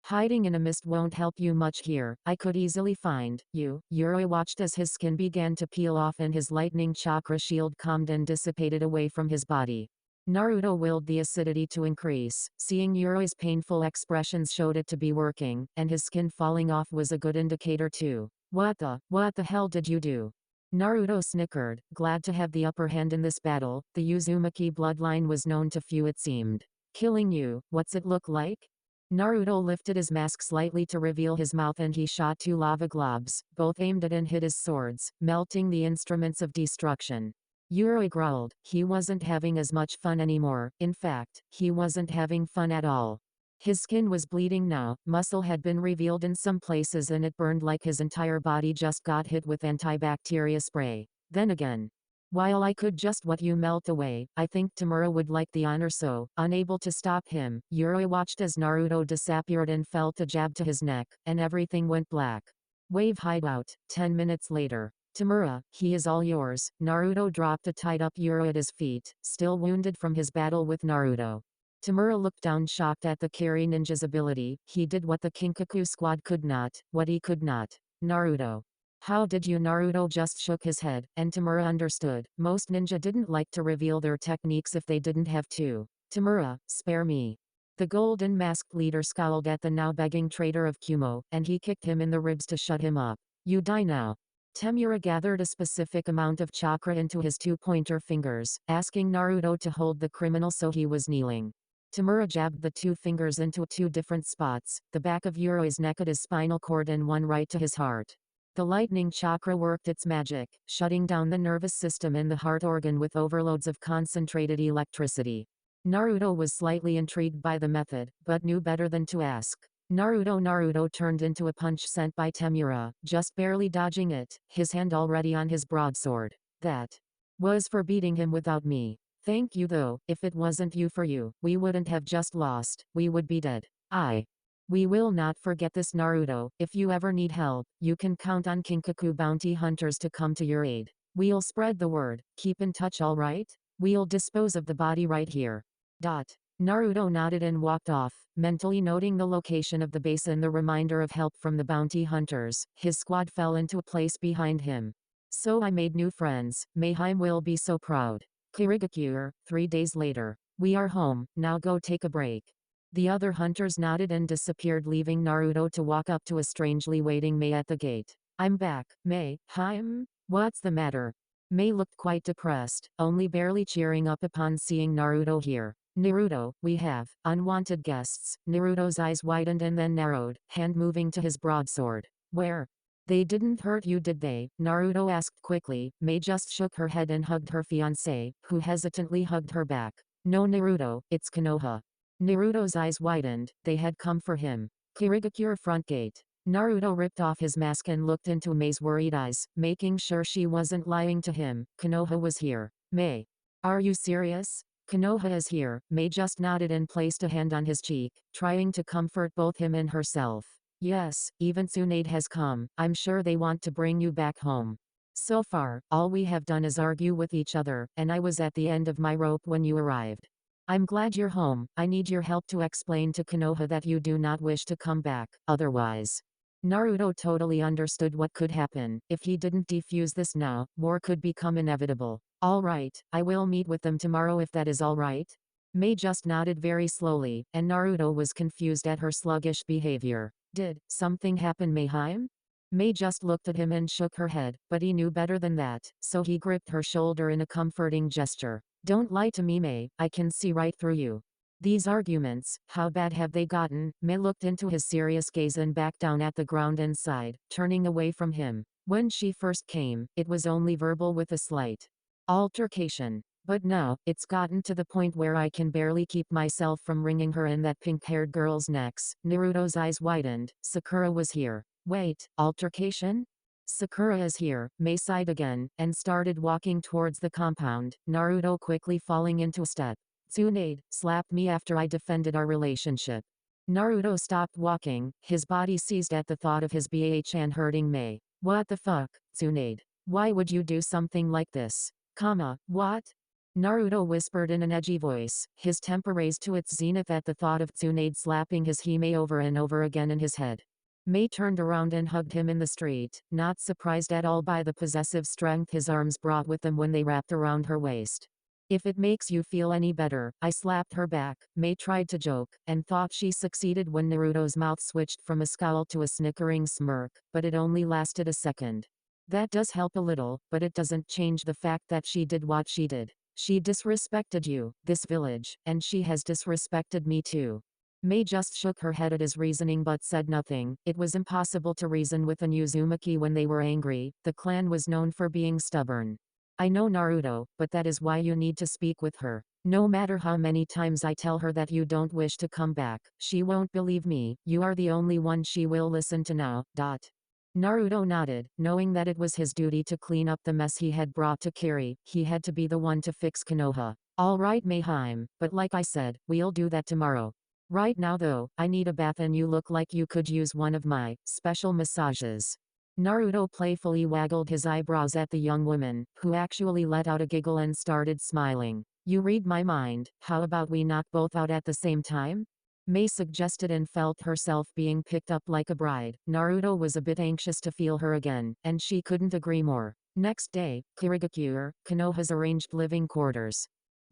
Hiding in a mist won't help you much here. I could easily find you. Yuroi watched as his skin began to peel off and his lightning chakra shield calmed and dissipated away from his body. Naruto willed the acidity to increase. Seeing Yuroi's painful expressions showed it to be working, and his skin falling off was a good indicator too. What the hell did you do? Naruto snickered, glad to have the upper hand in this battle. The Uzumaki bloodline was known to few, it seemed. Killing you, what's it look like? Naruto lifted his mask slightly to reveal his mouth and he shot 2 lava globs, both aimed at and hit his swords, melting the instruments of destruction. Yuroi growled. He wasn't having as much fun anymore. In fact, he wasn't having fun at all. His skin was bleeding now, muscle had been revealed in some places and it burned like his entire body just got hit with antibacteria spray. Then again, while I could just what you melt away, I think Tamura would like the honor. So, unable to stop him, Yuroi watched as Naruto disappeared and felt a jab to his neck, and everything went black. Wave hideout. 10 minutes later. Tamura, he is all yours. Naruto dropped a tied-up Yuroi at his feet, still wounded from his battle with Naruto. Tamura looked down shocked at the Carry Ninja's ability. He did what the Kinkaku squad could not, what he could not. Naruto. How did you? Naruto just shook his head, and Tamura understood. Most ninja didn't like to reveal their techniques if they didn't have to. Tamura, spare me. The golden masked leader scowled at the now begging traitor of Kumo, and he kicked him in the ribs to shut him up. You die now. Tamura gathered a specific amount of chakra into his 2 pointer fingers, asking Naruto to hold the criminal so he was kneeling. Tamura jabbed the 2 fingers into 2 different spots, the back of Yuroi's neck at his spinal cord and one right to his heart. The lightning chakra worked its magic, shutting down the nervous system and the heart organ with overloads of concentrated electricity. Naruto was slightly intrigued by the method, but knew better than to ask. Naruto turned into a punch sent by Tamura, just barely dodging it, his hand already on his broadsword. That was for beating him without me. Thank you though, if it wasn't you for you, we wouldn't have just lost, we would be dead. We will not forget this, Naruto. If you ever need help, you can count on Kinkaku bounty hunters to come to your aid. We'll spread the word. Keep in touch, alright? We'll dispose of the body right here. Naruto nodded and walked off, mentally noting the location of the base and the reminder of help from the bounty hunters. His squad fell into place behind him. So I made new friends. Mayheim will be so proud. Kirigakure, 3 days later. We are home, now go take a break. The other hunters nodded and disappeared, leaving Naruto to walk up to a strangely waiting Mei at the gate. I'm back, Mei. What's the matter? Mei looked quite depressed, only barely cheering up upon seeing Naruto here. Naruto, we have unwanted guests. Naruto's eyes widened and then narrowed, hand moving to his broadsword. Where? They didn't hurt you, did they? Naruto asked quickly. Mei just shook her head and hugged her fiancé, who hesitantly hugged her back. No, Naruto, it's Konoha. Naruto's eyes widened. They had come for him. Kirigakure front gate. Naruto ripped off his mask and looked into Mei's worried eyes, making sure she wasn't lying to him. Konoha was here. Mei. Are you serious? Konoha is here. Mei just nodded and placed a hand on his cheek, trying to comfort both him and herself. Yes, even Tsunade has come. I'm sure they want to bring you back home. So far, all we have done is argue with each other, and I was at the end of my rope when you arrived. I'm glad you're home. I need your help to explain to Konoha that you do not wish to come back, otherwise. Naruto totally understood what could happen. If he didn't defuse this now, war could become inevitable. Alright, I will meet with them tomorrow if that is alright. Mei just nodded very slowly, and Naruto was confused at her sluggish behavior. Did something happen, Mayheim? Mei just looked at him and shook her head, but he knew better than that, so he gripped her shoulder in a comforting gesture. Don't lie to me, Mei, I can see right through you. These arguments, how bad have they gotten? Mei looked into his serious gaze and back down at the ground and sighed, turning away from him. When she first came, it was only verbal with a slight altercation. But now, it's gotten to the point where I can barely keep myself from wringing her and that pink-haired girl's necks. Naruto's eyes widened. Sakura was here. Wait, altercation? Sakura is here. Mei sighed again, and started walking towards the compound, Naruto quickly falling into step. Tsunade slapped me after I defended our relationship. Naruto stopped walking, his body seized at the thought of his BHN hurting Mei. What the fuck, Tsunade? Why would you do something like this? What? Naruto whispered in an edgy voice, his temper raised to its zenith at the thought of Tsunade slapping his Hime over and over again in his head. Mei turned around and hugged him in the street, not surprised at all by the possessive strength his arms brought with them when they wrapped around her waist. If it makes you feel any better, I slapped her back. Mei tried to joke, and thought she succeeded when Naruto's mouth switched from a scowl to a snickering smirk, but it only lasted a second. That does help a little, but it doesn't change the fact that she did what she did. She disrespected you, this village, and she has disrespected me too. Mei just shook her head at his reasoning but said nothing. It was impossible to reason with an Uzumaki when they were angry. The clan was known for being stubborn. I know, Naruto, but that is why you need to speak with her. No matter how many times I tell her that you don't wish to come back, she won't believe me. You are the only one she will listen to now. Naruto nodded, knowing that it was his duty to clean up the mess he had brought to Kiri. He had to be the one to fix Konoha. Alright, Mayheim, but like I said, we'll do that tomorrow. Right now though, I need a bath and you look like you could use one of my special massages. Naruto playfully waggled his eyebrows at the young woman, who actually let out a giggle and started smiling. You read my mind. How about we knock both out at the same time? Mei suggested and felt herself being picked up like a bride. Naruto was a bit anxious to feel her again, and she couldn't agree more. Next day, Kirigakure, Konoha's arranged living quarters.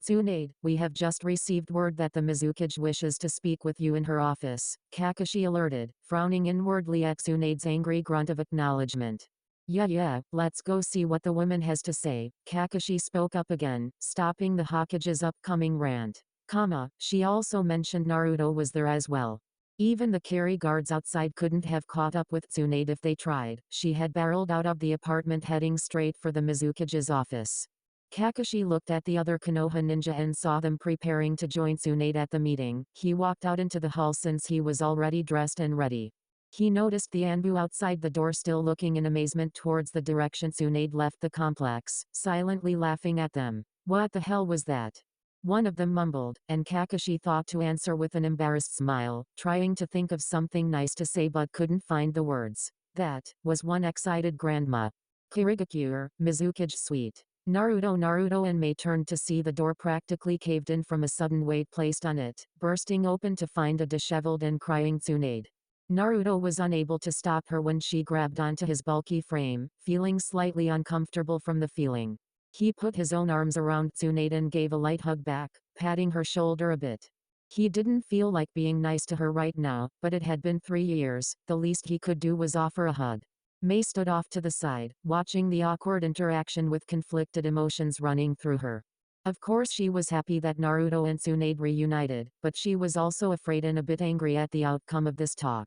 Tsunade, we have just received word that the Mizukage wishes to speak with you in her office, Kakashi alerted, frowning inwardly at Tsunade's angry grunt of acknowledgement. Yeah, let's go see what the woman has to say. Kakashi spoke up again, stopping the Hokage's upcoming rant. She also mentioned Naruto was there as well. Even the Kiri guards outside couldn't have caught up with Tsunade if they tried. She had barreled out of the apartment heading straight for the Mizukage's office. Kakashi looked at the other Konoha ninja and saw them preparing to join Tsunade at the meeting. He walked out into the hall since he was already dressed and ready. He noticed the Anbu outside the door still looking in amazement towards the direction Tsunade left the complex, silently laughing at them. What the hell was that? One of them mumbled, and Kakashi thought to answer with an embarrassed smile, trying to think of something nice to say but couldn't find the words. That was one excited grandma. Kirigakure, Mizukage suite. Naruto and Mei turned to see the door practically caved in from a sudden weight placed on it, bursting open to find a disheveled and crying Tsunade. Naruto was unable to stop her when she grabbed onto his bulky frame, feeling slightly uncomfortable from the feeling. He put his own arms around Tsunade and gave a light hug back, patting her shoulder a bit. He didn't feel like being nice to her right now, but it had been 3 years, the least he could do was offer a hug. Mei stood off to the side, watching the awkward interaction with conflicted emotions running through her. Of course she was happy that Naruto and Tsunade reunited, but she was also afraid and a bit angry at the outcome of this talk.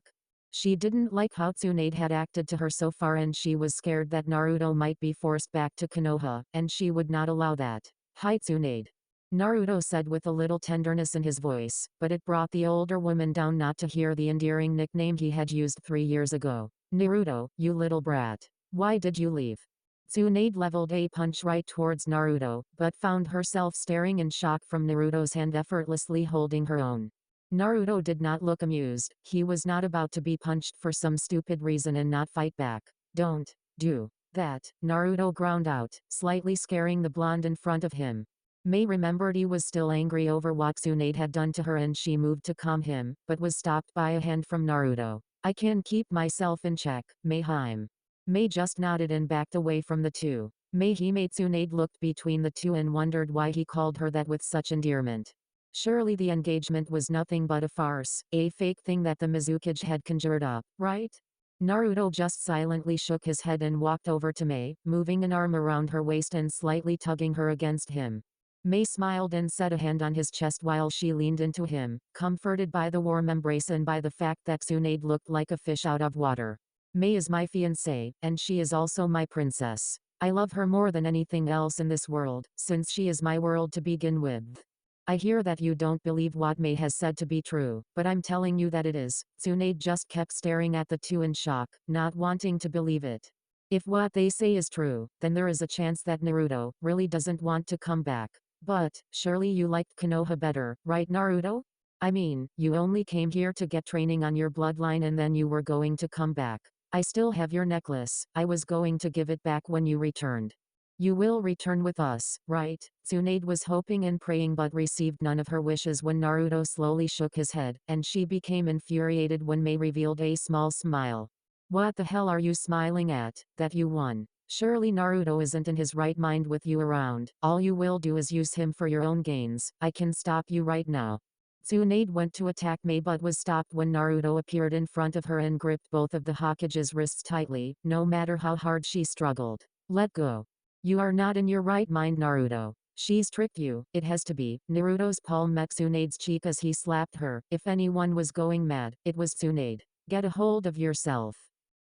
She didn't like how Tsunade had acted to her so far and she was scared that Naruto might be forced back to Konoha, and she would not allow that. "Hi Tsunade," Naruto said with a little tenderness in his voice, but it brought the older woman down not to hear the endearing nickname he had used 3 years ago. "Naruto, you little brat. Why did you leave?" Tsunade leveled a punch right towards Naruto, but found herself staring in shock from Naruto's hand effortlessly holding her own. Naruto did not look amused. He was not about to be punched for some stupid reason and not fight back. "Don't do that," Naruto ground out, slightly scaring the blonde in front of him. Mei remembered he was still angry over what Tsunade had done to her and she moved to calm him, but was stopped by a hand from Naruto. "I can keep myself in check, Mei-hime." Mei just nodded and backed away from the two. Mei-hime Tsunade looked between the two and wondered why he called her that with such endearment. Surely the engagement was nothing but a farce, a fake thing that the Mizukage had conjured up, right? Naruto just silently shook his head and walked over to Mei, moving an arm around her waist and slightly tugging her against him. Mei smiled and set a hand on his chest while she leaned into him, comforted by the warm embrace and by the fact that Tsunade looked like a fish out of water. "Mei is my fiancée, and she is also my princess. I love her more than anything else in this world, since she is my world to begin with. I hear that you don't believe what Mei has said to be true, but I'm telling you that it is." Tsunade just kept staring at the two in shock, not wanting to believe it. If what they say is true, then there is a chance that Naruto really doesn't want to come back. "But, surely you liked Konoha better, right Naruto? I mean, you only came here to get training on your bloodline and then you were going to come back. I still have your necklace. I was going to give it back when you returned. You will return with us, right?" Tsunade was hoping and praying but received none of her wishes when Naruto slowly shook his head, and she became infuriated when Mei revealed a small smile. "What the hell are you smiling at? That you won? Surely Naruto isn't in his right mind with you around. All you will do is use him for your own gains. I can stop you right now." Tsunade went to attack Mei but was stopped when Naruto appeared in front of her and gripped both of the Hokage's wrists tightly, no matter how hard she struggled. "Let go. You are not in your right mind Naruto. She's tricked you, it has to be." Naruto's palm met Tsunade's cheek as he slapped her. If anyone was going mad, it was Tsunade. "Get a hold of yourself.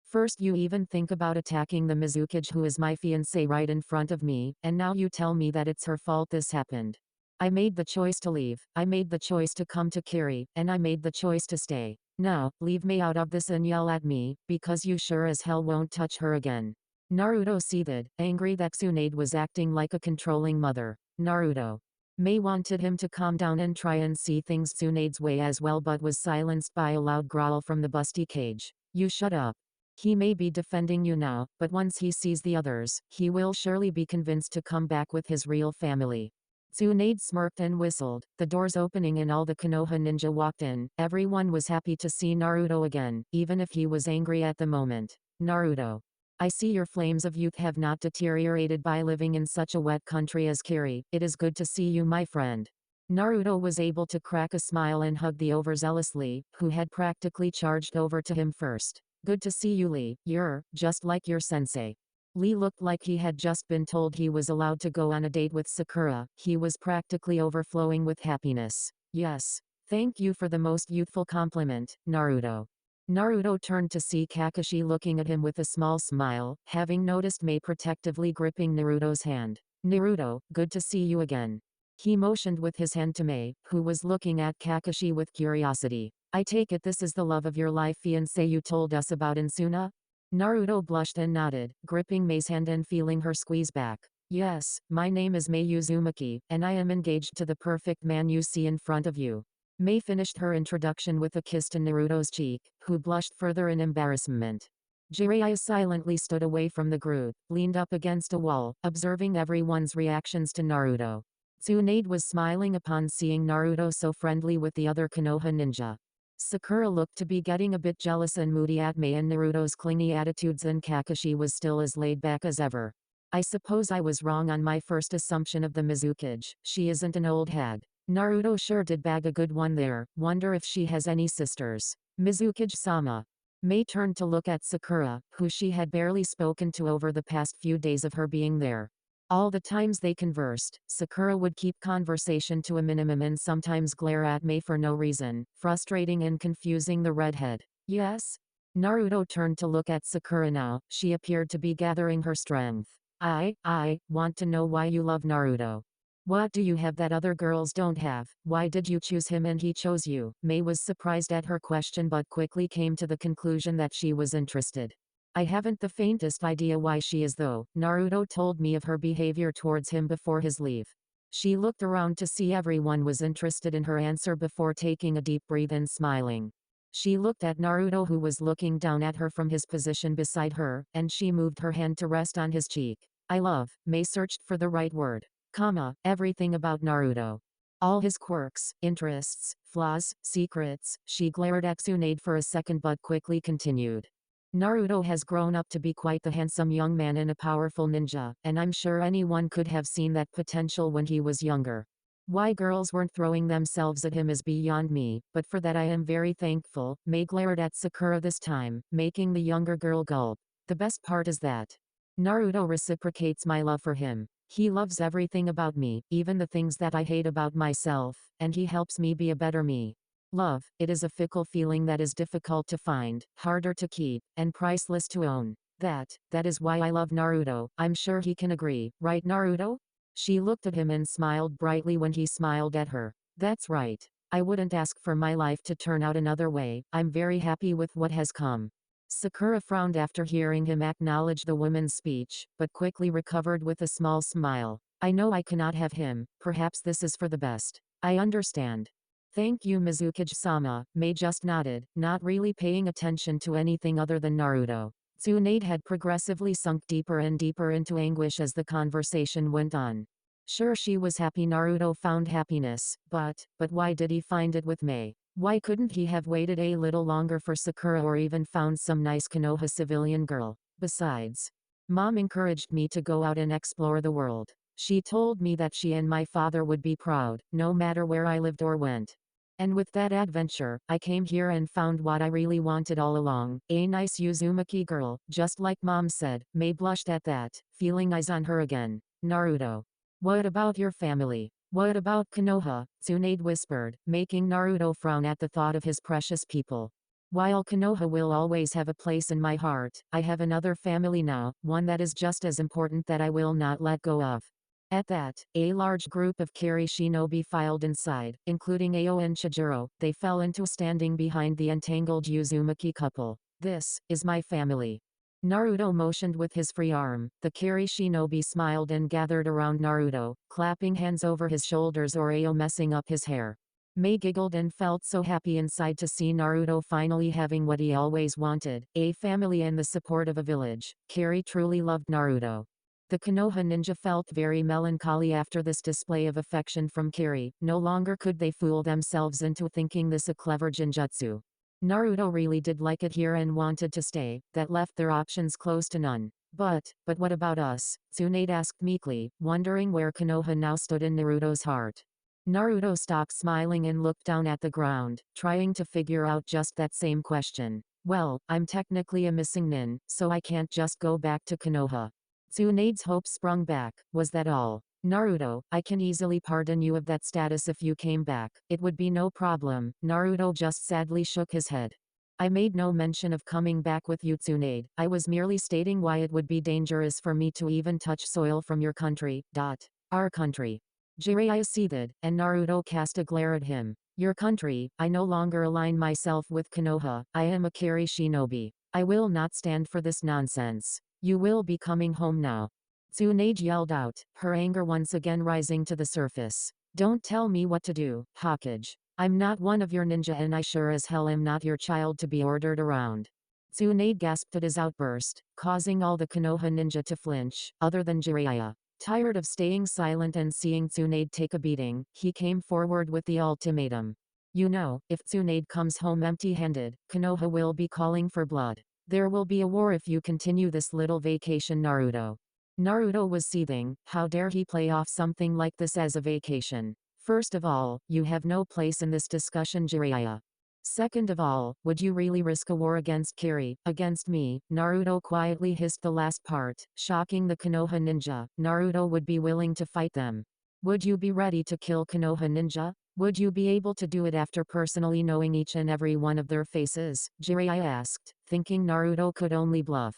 First you even think about attacking the Mizukage who is my fiancé right in front of me, and now you tell me that it's her fault this happened. I made the choice to leave, I made the choice to come to Kiri, and I made the choice to stay. Now, leave me out of this and yell at me, because you sure as hell won't touch her again." Naruto seethed, angry that Tsunade was acting like a controlling mother. Naruto. Mei wanted him to calm down and try and see things Tsunade's way as well but was silenced by a loud growl from the busty kage. "You shut up. He may be defending you now, but once he sees the others, he will surely be convinced to come back with his real family." Tsunade smirked and whistled, the doors opening and all the Konoha ninja walked in. Everyone was happy to see Naruto again, even if he was angry at the moment. "Naruto. I see your flames of youth have not deteriorated by living in such a wet country as Kiri. It is good to see you my friend." Naruto was able to crack a smile and hug the overzealous Lee, who had practically charged over to him first. "Good to see you Lee, you're just like your sensei." Lee looked like he had just been told he was allowed to go on a date with Sakura. He was practically overflowing with happiness. "Yes. Thank you for the most youthful compliment, Naruto." Naruto turned to see Kakashi looking at him with a small smile, having noticed Mei protectively gripping Naruto's hand. "Naruto, good to see you again." He motioned with his hand to Mei, who was looking at Kakashi with curiosity. "I take it this is the love of your life fiancé you told us about in Suna?" Naruto blushed and nodded, gripping Mei's hand and feeling her squeeze back. "Yes, my name is Mei Uzumaki, and I am engaged to the perfect man you see in front of you." Mei finished her introduction with a kiss to Naruto's cheek, who blushed further in embarrassment. Jiraiya silently stood away from the group, leaned up against a wall, observing everyone's reactions to Naruto. Tsunade was smiling upon seeing Naruto so friendly with the other Konoha ninja. Sakura looked to be getting a bit jealous and moody at Mei and Naruto's clingy attitudes, and Kakashi was still as laid back as ever. "I suppose I was wrong on my first assumption of the Mizukage. She isn't an old hag. Naruto sure did bag a good one there. Wonder if she has any sisters. Mizukage-sama." Mei turned to look at Sakura, who she had barely spoken to over the past few days of her being there. All the times they conversed, Sakura would keep conversation to a minimum and sometimes glare at Mei for no reason, frustrating and confusing the redhead. Yes? Naruto turned to look at Sakura now. She appeared to be gathering her strength. I want to know why you love Naruto. What do you have that other girls don't have? Why did you choose him and he chose you? Mei was surprised at her question but quickly came to the conclusion that she was interested. I haven't the faintest idea why she is though. Naruto told me of her behavior towards him before his leave. She looked around to see everyone was interested in her answer before taking a deep breath and smiling. She looked at Naruto who was looking down at her from his position beside her, and she moved her hand to rest on his cheek. I love. Mei searched for the right word. Everything about Naruto. All his quirks, interests, flaws, secrets. She glared at Tsunade for a second but quickly continued. Naruto has grown up to be quite the handsome young man and a powerful ninja, and I'm sure anyone could have seen that potential when he was younger. Why girls weren't throwing themselves at him is beyond me, but for that I am very thankful. Mei glared at Sakura this time, making the younger girl gulp. The best part is that Naruto reciprocates my love for him. He loves everything about me, even the things that I hate about myself, and he helps me be a better me. Love, it is a fickle feeling that is difficult to find, harder to keep, and priceless to own. That is why I love Naruto. I'm sure he can agree, right Naruto? She looked at him and smiled brightly when he smiled at her. That's right. I wouldn't ask for my life to turn out another way. I'm very happy with what has come. Sakura frowned after hearing him acknowledge the woman's speech, but quickly recovered with a small smile. I know I cannot have him, perhaps this is for the best. I understand. Thank you Mizukage-sama. Mei just nodded, not really paying attention to anything other than Naruto. Tsunade had progressively sunk deeper and deeper into anguish as the conversation went on. Sure she was happy Naruto found happiness, but why did he find it with Mei? Why couldn't he have waited a little longer for Sakura or even found some nice Konoha civilian girl? Besides, Mom encouraged me to go out and explore the world. She told me that she and my father would be proud, no matter where I lived or went. And with that adventure, I came here and found what I really wanted all along, a nice Uzumaki girl, just like Mom said. Mei blushed at that, feeling eyes on her again. Naruto. What about your family? What about Konoha? Tsunade whispered, making Naruto frown at the thought of his precious people. While Konoha will always have a place in my heart, I have another family now, one that is just as important that I will not let go of. At that, a large group of Kari shinobi filed inside, including Ao and Chijiro. They fell into standing behind the entangled Uzumaki couple. This is my family. Naruto motioned with his free arm. The Kari shinobi smiled and gathered around Naruto, clapping hands over his shoulders or Ao messing up his hair. Mei giggled and felt so happy inside to see Naruto finally having what he always wanted, a family and the support of a village. Kari truly loved Naruto. The Konoha ninja felt very melancholy after this display of affection from Kari. No longer could they fool themselves into thinking this a clever genjutsu. Naruto really did like it here and wanted to stay. That left their options close to none. But what about us? Tsunade asked meekly, wondering where Konoha now stood in Naruto's heart. Naruto stopped smiling and looked down at the ground, trying to figure out just that same question. Well, I'm technically a missing nin, so I can't just go back to Konoha. Tsunade's hope sprung back. Was that all? Naruto, I can easily pardon you of that status if you came back. It would be no problem. Naruto just sadly shook his head. I made no mention of coming back with you Tsunade. I was merely stating why it would be dangerous for me to even touch soil from your country. Our country. Jiraiya seethed, and Naruto cast a glare at him. Your country. I no longer align myself with Konoha. I am a Kari shinobi. I will not stand for this nonsense. You will be coming home now. Tsunade yelled out, her anger once again rising to the surface. Don't tell me what to do, Hokage. I'm not one of your ninja and I sure as hell am not your child to be ordered around. Tsunade gasped at his outburst, causing all the Konoha ninja to flinch, other than Jiraiya. Tired of staying silent and seeing Tsunade take a beating, he came forward with the ultimatum. You know, if Tsunade comes home empty-handed, Konoha will be calling for blood. There will be a war if you continue this little vacation Naruto. Naruto was seething. How dare he play off something like this as a vacation? First of all, you have no place in this discussion Jiraiya. Second of all, would you really risk a war against Kiri, against me? Naruto quietly hissed the last part, shocking the Konoha ninja. Naruto would be willing to fight them. Would you be ready to kill Konoha ninja? Would you be able to do it after personally knowing each and every one of their faces? Jiraiya asked, thinking Naruto could only bluff.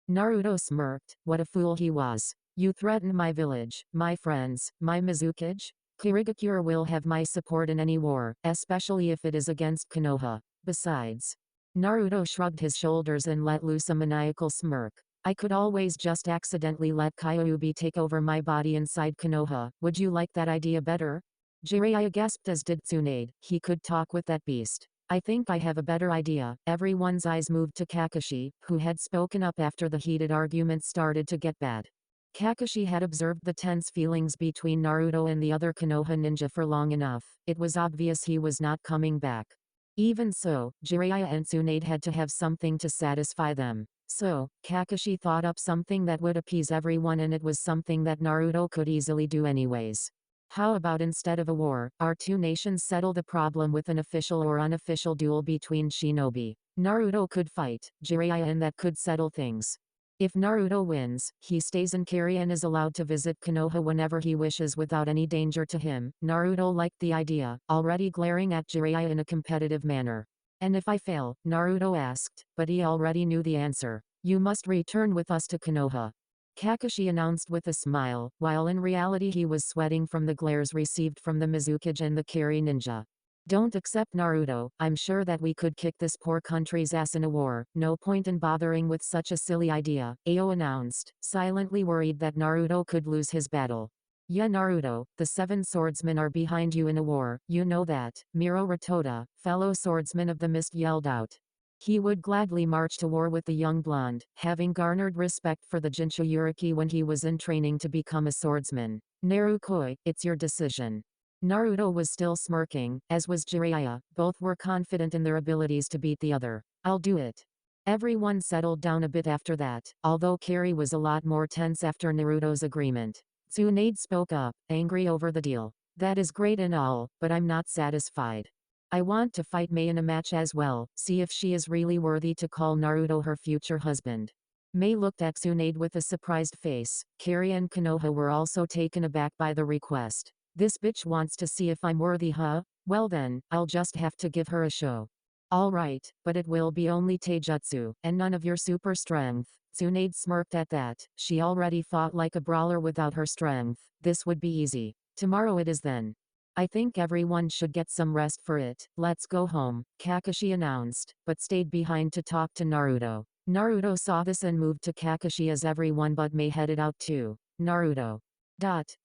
Naruto smirked, what a fool he was. You threaten my village, my friends, my Mizukage? Kirigakure will have my support in any war, especially if it is against Konoha. Besides, Naruto shrugged his shoulders and let loose a maniacal smirk. I could always just accidentally let Kyuubi take over my body inside Konoha. Would you like that idea better? Jiraiya gasped, as did Tsunade. He could talk with that beast. I think I have a better idea. Everyone's eyes moved to Kakashi, who had spoken up after the heated argument started to get bad. Kakashi had observed the tense feelings between Naruto and the other Konoha ninja for long enough. It was obvious he was not coming back. Even so, Jiraiya and Tsunade had to have something to satisfy them. So, Kakashi thought up something that would appease everyone, and it was something that Naruto could easily do anyways. How about instead of a war, our two nations settle the problem with an official or unofficial duel between shinobi? Naruto could fight Jiraiya, and that could settle things. If Naruto wins, he stays in Kiri and is allowed to visit Konoha whenever he wishes without any danger to him. Naruto liked the idea, already glaring at Jiraiya in a competitive manner. And if I fail? Naruto asked, but he already knew the answer. You must return with us to Konoha. Kakashi announced with a smile, while in reality he was sweating from the glares received from the Mizukage and the Kiri ninja. Don't accept Naruto, I'm sure that we could kick this poor country's ass in a war, no point in bothering with such a silly idea, Ao announced, silently worried that Naruto could lose his battle. Yeah, Naruto, the 7 swordsmen are behind you in a war, you know that, Miro Ratoda, fellow swordsman of the mist, yelled out. He would gladly march to war with the young blonde, having garnered respect for the Jinchuriki when he was in training to become a swordsman. Narukoi, it's your decision. Naruto was still smirking, as was Jiraiya. Both were confident in their abilities to beat the other. I'll do it. Everyone settled down a bit after that, although Kiri was a lot more tense after Naruto's agreement. Tsunade spoke up, angry over the deal. That is great and all, but I'm not satisfied. I want to fight Mei in a match as well, see if she is really worthy to call Naruto her future husband. Mei looked at Tsunade with a surprised face. Kiri and Konoha were also taken aback by the request. This bitch wants to see if I'm worthy, huh? Well then, I'll just have to give her a show. Alright, but it will be only taijutsu, and none of your super strength. Tsunade smirked at that. She already fought like a brawler without her strength. This would be easy. Tomorrow it is then. I think everyone should get some rest for it. Let's go home, Kakashi announced, but stayed behind to talk to Naruto. Naruto saw this and moved to Kakashi as everyone but Mei headed out too. Naruto.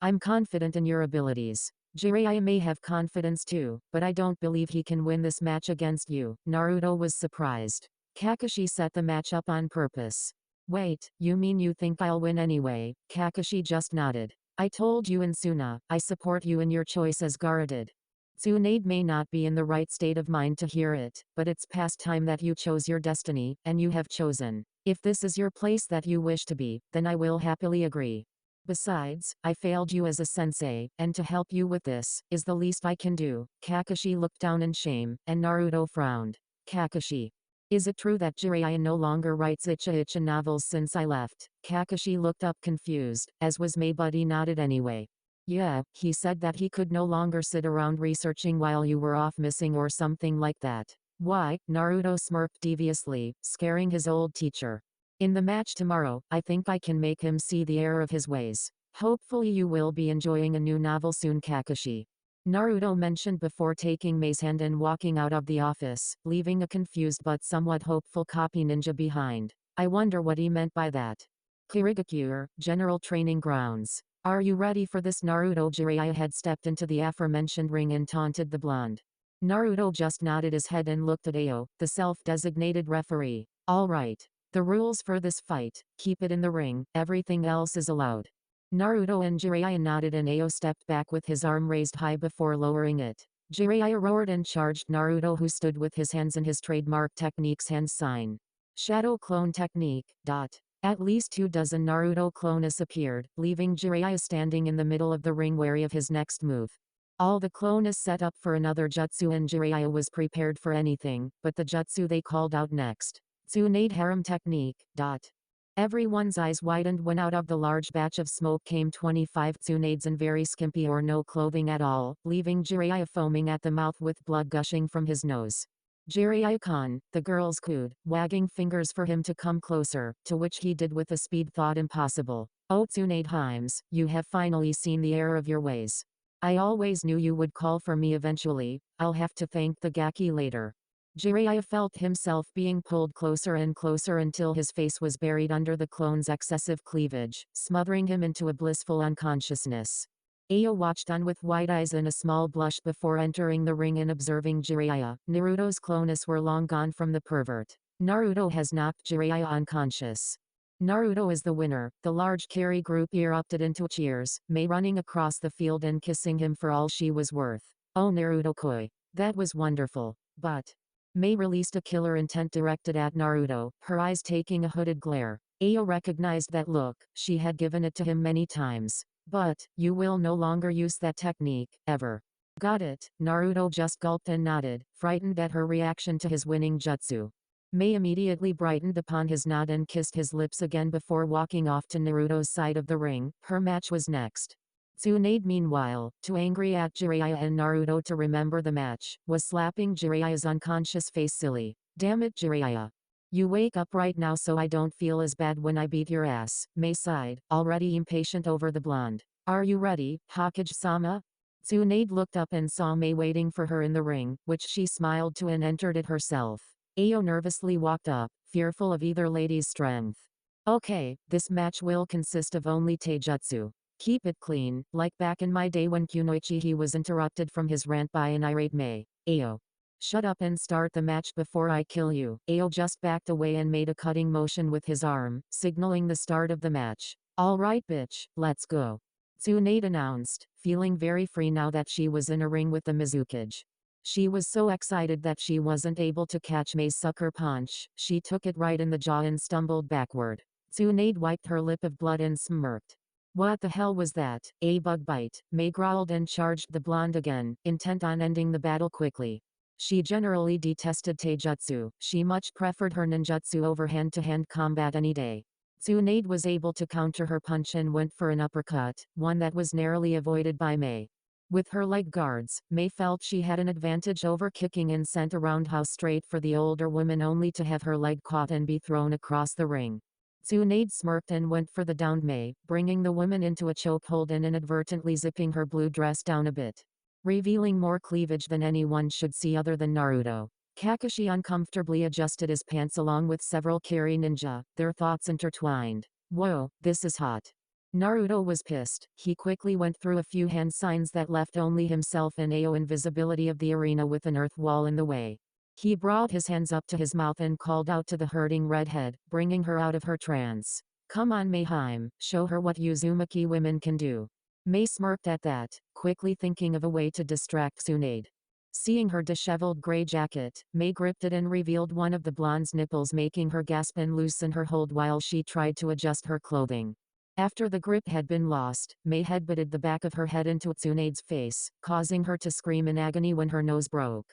I'm confident in your abilities. Jiraiya may have confidence too, but I don't believe he can win this match against you. Naruto was surprised. Kakashi set the match up on purpose. Wait, you mean you think I'll win anyway? Kakashi just nodded. I told you in Suna, I support you in your choice, as Gaara did. Tsunade may not be in the right state of mind to hear it, but it's past time that you chose your destiny, and you have chosen. If this is your place that you wish to be, then I will happily agree. Besides, I failed you as a sensei, and to help you with this, is the least I can do. Kakashi looked down in shame, and Naruto frowned. Kakashi. Is it true that Jiraiya no longer writes Icha novels since I left? Kakashi looked up confused, as was Mei, but he nodded anyway. Yeah, he said that he could no longer sit around researching while you were off missing or something like that. Why? Naruto smirked deviously, scaring his old teacher. In the match tomorrow, I think I can make him see the error of his ways. Hopefully you will be enjoying a new novel soon, Kakashi. Naruto mentioned before taking Mei's hand and walking out of the office, leaving a confused but somewhat hopeful copy ninja behind. I wonder what he meant by that. Kirigakure, General Training Grounds. Are you ready for this? Naruto. Jiraiya had stepped into the aforementioned ring and taunted the blonde. Naruto just nodded his head and looked at Ao, the self-designated referee. Alright. The rules for this fight, keep it in the ring, everything else is allowed. Naruto and Jiraiya nodded and Ao stepped back with his arm raised high before lowering it. Jiraiya roared and charged Naruto, who stood with his hands in his trademark technique's hand sign. Shadow clone technique. At least 24 Naruto clones appeared, leaving Jiraiya standing in the middle of the ring wary of his next move. All the clone is set up for another jutsu and Jiraiya was prepared for anything, but the jutsu they called out next. Tsunade harem technique. Everyone's eyes widened when out of the large batch of smoke came 25 Tsunades in very skimpy or no clothing at all, leaving Jiraiya foaming at the mouth with blood gushing from his nose. Jiraiya-kun, the girls cooed, wagging fingers for him to come closer, to which he did with a speed thought impossible. Oh Tsunade Himes, you have finally seen the error of your ways. I always knew you would call for me eventually, I'll have to thank the Gaki later. Jiraiya felt himself being pulled closer and closer until his face was buried under the clone's excessive cleavage, smothering him into a blissful unconsciousness. Ayo watched on with wide eyes and a small blush before entering the ring and observing Jiraiya. Naruto's clones were long gone from the pervert. Naruto has knocked Jiraiya unconscious. Naruto is the winner. The large carry group erupted into cheers, Mei running across the field and kissing him for all she was worth. Oh Naruto-koi. That was wonderful. But Mei released a killer intent directed at Naruto, her eyes taking a hooded glare. Ayo recognized that look, she had given it to him many times. But, you will no longer use that technique, ever. Got it, Naruto just gulped and nodded, frightened at her reaction to his winning jutsu. Mei immediately brightened upon his nod and kissed his lips again before walking off to Naruto's side of the ring. Her match was next. Tsunade meanwhile, too angry at Jiraiya and Naruto to remember the match, was slapping Jiraiya's unconscious face silly. Damn it Jiraiya. You wake up right now so I don't feel as bad when I beat your ass, Mei sighed, already impatient over the blonde. Are you ready, Hokage-sama? Tsunade looked up and saw Mei waiting for her in the ring, which she smiled to and entered it herself. Ayo nervously walked up, fearful of either lady's strength. Okay, this match will consist of only taijutsu. Keep it clean, like back in my day when Kunoichi was interrupted from his rant by an irate Mei. Ayo. Shut up and start the match before I kill you. Ayo just backed away and made a cutting motion with his arm, signaling the start of the match. Alright bitch, let's go. Tsunade announced, feeling very free now that she was in a ring with the Mizukage. She was so excited that she wasn't able to catch Mei's sucker punch, she took it right in the jaw and stumbled backward. Tsunade wiped her lip of blood and smirked. What the hell was that? A bug bite, Mei growled and charged the blonde again, intent on ending the battle quickly. She generally detested taijutsu, she much preferred her ninjutsu over hand-to-hand combat any day. Tsunade was able to counter her punch and went for an uppercut, one that was narrowly avoided by Mei. With her leg guards, Mei felt she had an advantage over kicking and sent a roundhouse straight for the older woman only to have her leg caught and be thrown across the ring. Tsunade smirked and went for the downed Mei, bringing the woman into a chokehold and inadvertently zipping her blue dress down a bit, revealing more cleavage than anyone should see other than Naruto. Kakashi uncomfortably adjusted his pants along with several carry ninja, their thoughts intertwined. Whoa, this is hot. Naruto was pissed. He quickly went through a few hand signs that left only himself and Ayo invisibility of the arena with an earth wall in the way. He brought his hands up to his mouth and called out to the hurting redhead, bringing her out of her trance. Come on Mayheim, show her what Uzumaki women can do. Mei smirked at that, quickly thinking of a way to distract Tsunade. Seeing her disheveled gray jacket, Mei gripped it and revealed one of the blonde's nipples, making her gasp and loosen her hold while she tried to adjust her clothing. After the grip had been lost, Mei headbutted the back of her head into Tsunade's face, causing her to scream in agony when her nose broke.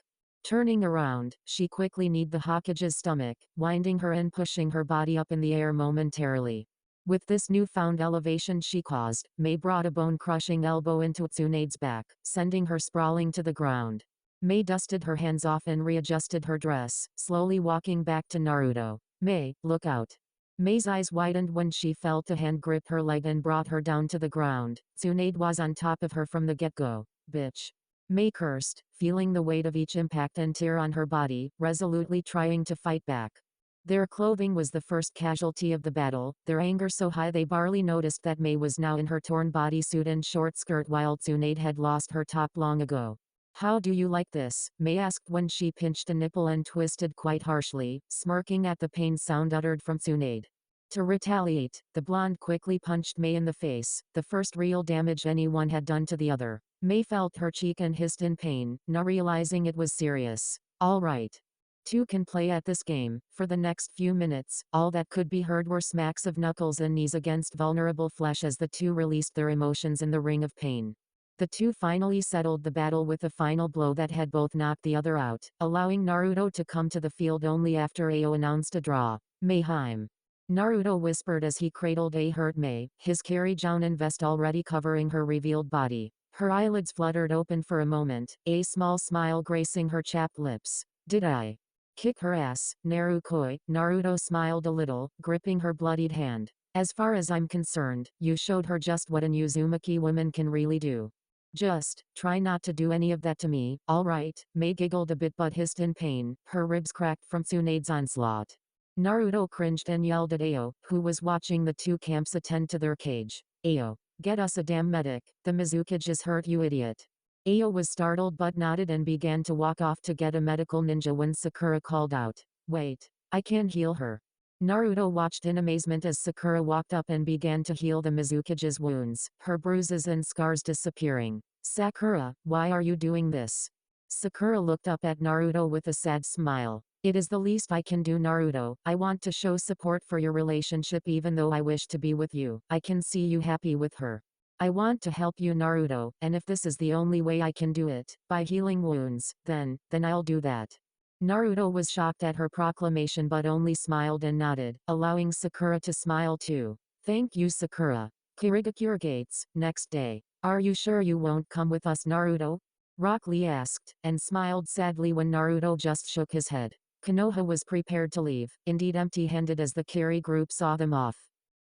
Turning around, she quickly kneed the Hokage's stomach, winding her and pushing her body up in the air momentarily. With this newfound elevation she caused, Mei brought a bone-crushing elbow into Tsunade's back, sending her sprawling to the ground. Mei dusted her hands off and readjusted her dress, slowly walking back to Naruto. Mei, look out. Mei's eyes widened when she felt a hand grip her leg and brought her down to the ground. Tsunade was on top of her from the get-go. Bitch. Mei cursed, feeling the weight of each impact and tear on her body, resolutely trying to fight back. Their clothing was the first casualty of the battle, their anger so high they barely noticed that Mei was now in her torn bodysuit and short skirt while Tsunade had lost her top long ago. How do you like this? Mei asked when she pinched a nipple and twisted quite harshly, smirking at the pain sound uttered from Tsunade. To retaliate, the blonde quickly punched Mei in the face, the first real damage anyone had done to the other. Mei felt her cheek and hissed in pain, not realizing it was serious. All right. Two can play at this game. For the next few minutes, all that could be heard were smacks of knuckles and knees against vulnerable flesh as the two released their emotions in the ring of pain. The two finally settled the battle with a final blow that had both knocked the other out, allowing Naruto to come to the field only after Ao announced a draw. Mayhem. Naruto whispered as he cradled a hurt Mei, his carry-jounin vest already covering her revealed body. Her eyelids fluttered open for a moment, a small smile gracing her chapped lips. Did I kick her ass, Narukoi? Naruto smiled a little, gripping her bloodied hand. As far as I'm concerned, you showed her just what an Uzumaki woman can really do. Just try not to do any of that to me, alright? Mei giggled a bit but hissed in pain, her ribs cracked from Tsunade's onslaught. Naruto cringed and yelled at Ao, who was watching the two camps attend to their cage. Ao, get us a damn medic, the Mizukage is hurt, you idiot. Ao was startled but nodded and began to walk off to get a medical ninja when Sakura called out. Wait, I can heal her. Naruto watched in amazement as Sakura walked up and began to heal the Mizukage's wounds, her bruises and scars disappearing. Sakura, why are you doing this? Sakura looked up at Naruto with a sad smile. It is the least I can do, Naruto. I want to show support for your relationship even though I wish to be with you. I can see you happy with her. I want to help you, Naruto, and if this is the only way I can do it, by healing wounds, then I'll do that. Naruto was shocked at her proclamation but only smiled and nodded, allowing Sakura to smile too. Thank you, Sakura. Kirigakure Gates, next day. Are you sure you won't come with us, Naruto? Rock Lee asked, and smiled sadly when Naruto just shook his head. Konoha was prepared to leave, indeed empty-handed as the carry group saw them off.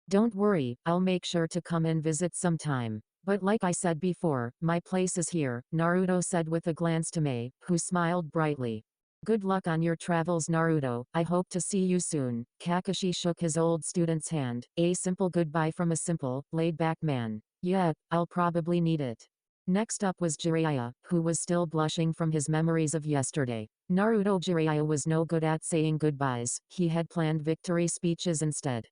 Don't worry, I'll make sure to come and visit sometime. But like I said before, my place is here, Naruto said with a glance to Mei, who smiled brightly. Good luck on your travels, Naruto. I hope to see you soon. Kakashi shook his old student's hand, a simple goodbye from a simple, laid-back man. Yeah, I'll probably need it. Next up was Jiraiya, who was still blushing from his memories of yesterday. Naruto Jiraiya was no good at saying goodbyes, he had planned victory speeches instead.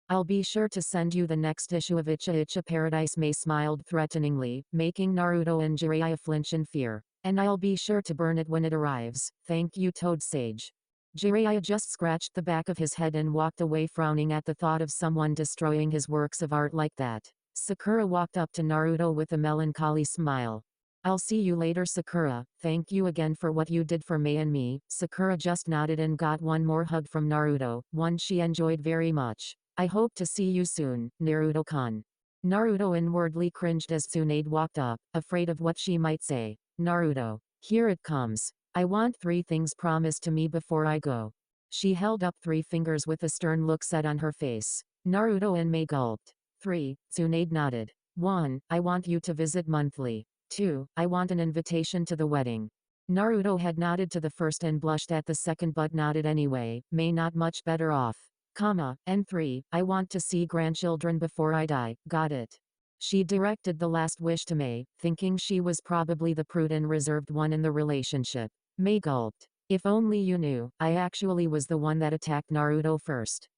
I'll be sure to send you the next issue of Icha Icha Paradise. Mei smiled threateningly, making Naruto and Jiraiya flinch in fear. And I'll be sure to burn it when it arrives. Thank you, Toad Sage. Jiraiya just scratched the back of his head and walked away frowning at the thought of someone destroying his works of art like that. Sakura walked up to Naruto with a melancholy smile. I'll see you later, Sakura. Thank you again for what you did for Mei and me. Sakura just nodded and got one more hug from Naruto, one she enjoyed very much. I hope to see you soon, Naruto-kun. Naruto inwardly cringed as Tsunade walked up, afraid of what she might say. Naruto. Here it comes. I want 3 things promised to me before I go. She held up 3 fingers with a stern look set on her face. Naruto and Mei gulped. 3, Tsunade nodded. 1, I want you to visit monthly. 2, I want an invitation to the wedding. Naruto had nodded to the first and blushed at the second but nodded anyway, Mei not much better off. And 3, I want to see grandchildren before I die, got it? She directed the last wish to Mei, thinking she was probably the prude and reserved one in the relationship. Mei gulped. If only you knew, I actually was the one that attacked Naruto first.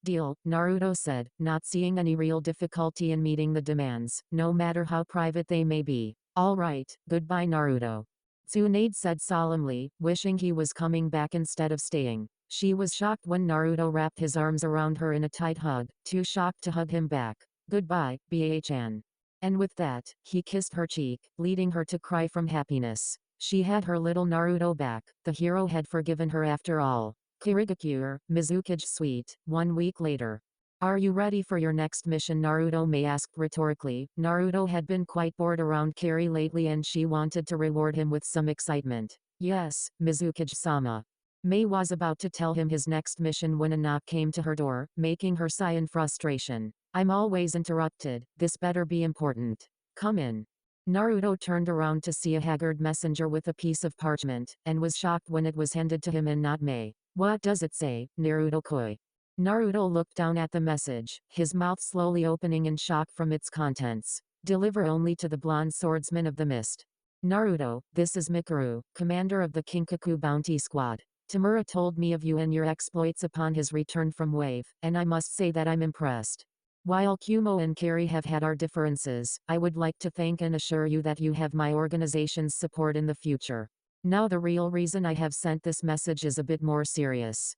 Deal, Naruto said, not seeing any real difficulty in meeting the demands, no matter how private they may be. Alright, goodbye, Naruto. Tsunade said solemnly, wishing he was coming back instead of staying. She was shocked when Naruto wrapped his arms around her in a tight hug, too shocked to hug him back. Goodbye, Bachan. And with that, he kissed her cheek, leading her to cry from happiness. She had her little Naruto back, the hero had forgiven her after all. Kirigakure, Mizukage Suite, 1 week later. Are you ready for your next mission? Naruto Mei asked rhetorically. Naruto had been quite bored around Kari lately and she wanted to reward him with some excitement. Yes, Mizukage-sama. Mei was about to tell him his next mission when a knock came to her door, making her sigh in frustration. I'm always interrupted, this better be important. Come in. Naruto turned around to see a haggard messenger with a piece of parchment, and was shocked when it was handed to him and not Mei. What does it say, Naruto-koi? Naruto looked down at the message, his mouth slowly opening in shock from its contents. Deliver only to the blonde swordsman of the mist. Naruto, this is Mikuru, commander of the Kinkaku bounty squad. Tamura told me of you and your exploits upon his return from Wave, and I must say that I'm impressed. While Kumo and Kari have had our differences, I would like to thank and assure you that you have my organization's support in the future. Now the real reason I have sent this message is a bit more serious.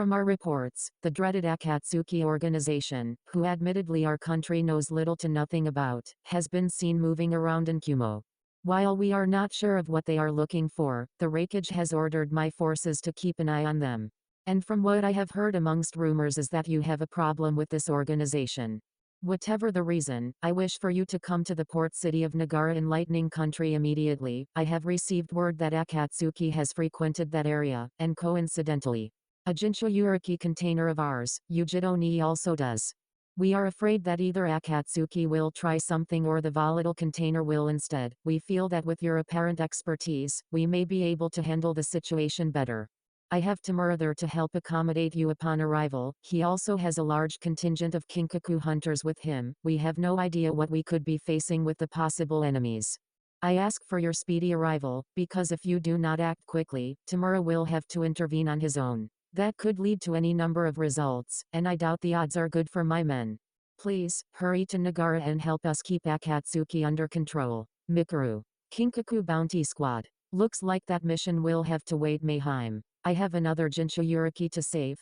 From our reports, the dreaded Akatsuki organization, who admittedly our country knows little to nothing about, has been seen moving around in Kumo. While we are not sure of what they are looking for, the Raikage has ordered my forces to keep an eye on them. And from what I have heard amongst rumors is that you have a problem with this organization. Whatever the reason, I wish for you to come to the port city of Nagara in Lightning Country immediately. I have received word that Akatsuki has frequented that area, and coincidentally, a Jinchuriki container of ours, Ujido-ni also does. We are afraid that either Akatsuki will try something or the volatile container will instead. We feel that with your apparent expertise, we may be able to handle the situation better. I have Tamura there to help accommodate you upon arrival. He also has a large contingent of Kinkaku hunters with him. We have no idea what we could be facing with the possible enemies. I ask for your speedy arrival, because if you do not act quickly, Tamura will have to intervene on his own. That could lead to any number of results, and I doubt the odds are good for my men. Please, hurry to Nagara and help us keep Akatsuki under control. Mikuru. Kinkaku Bounty Squad. Looks like that mission will have to wait Mayheim. I have another Jinchuriki to save.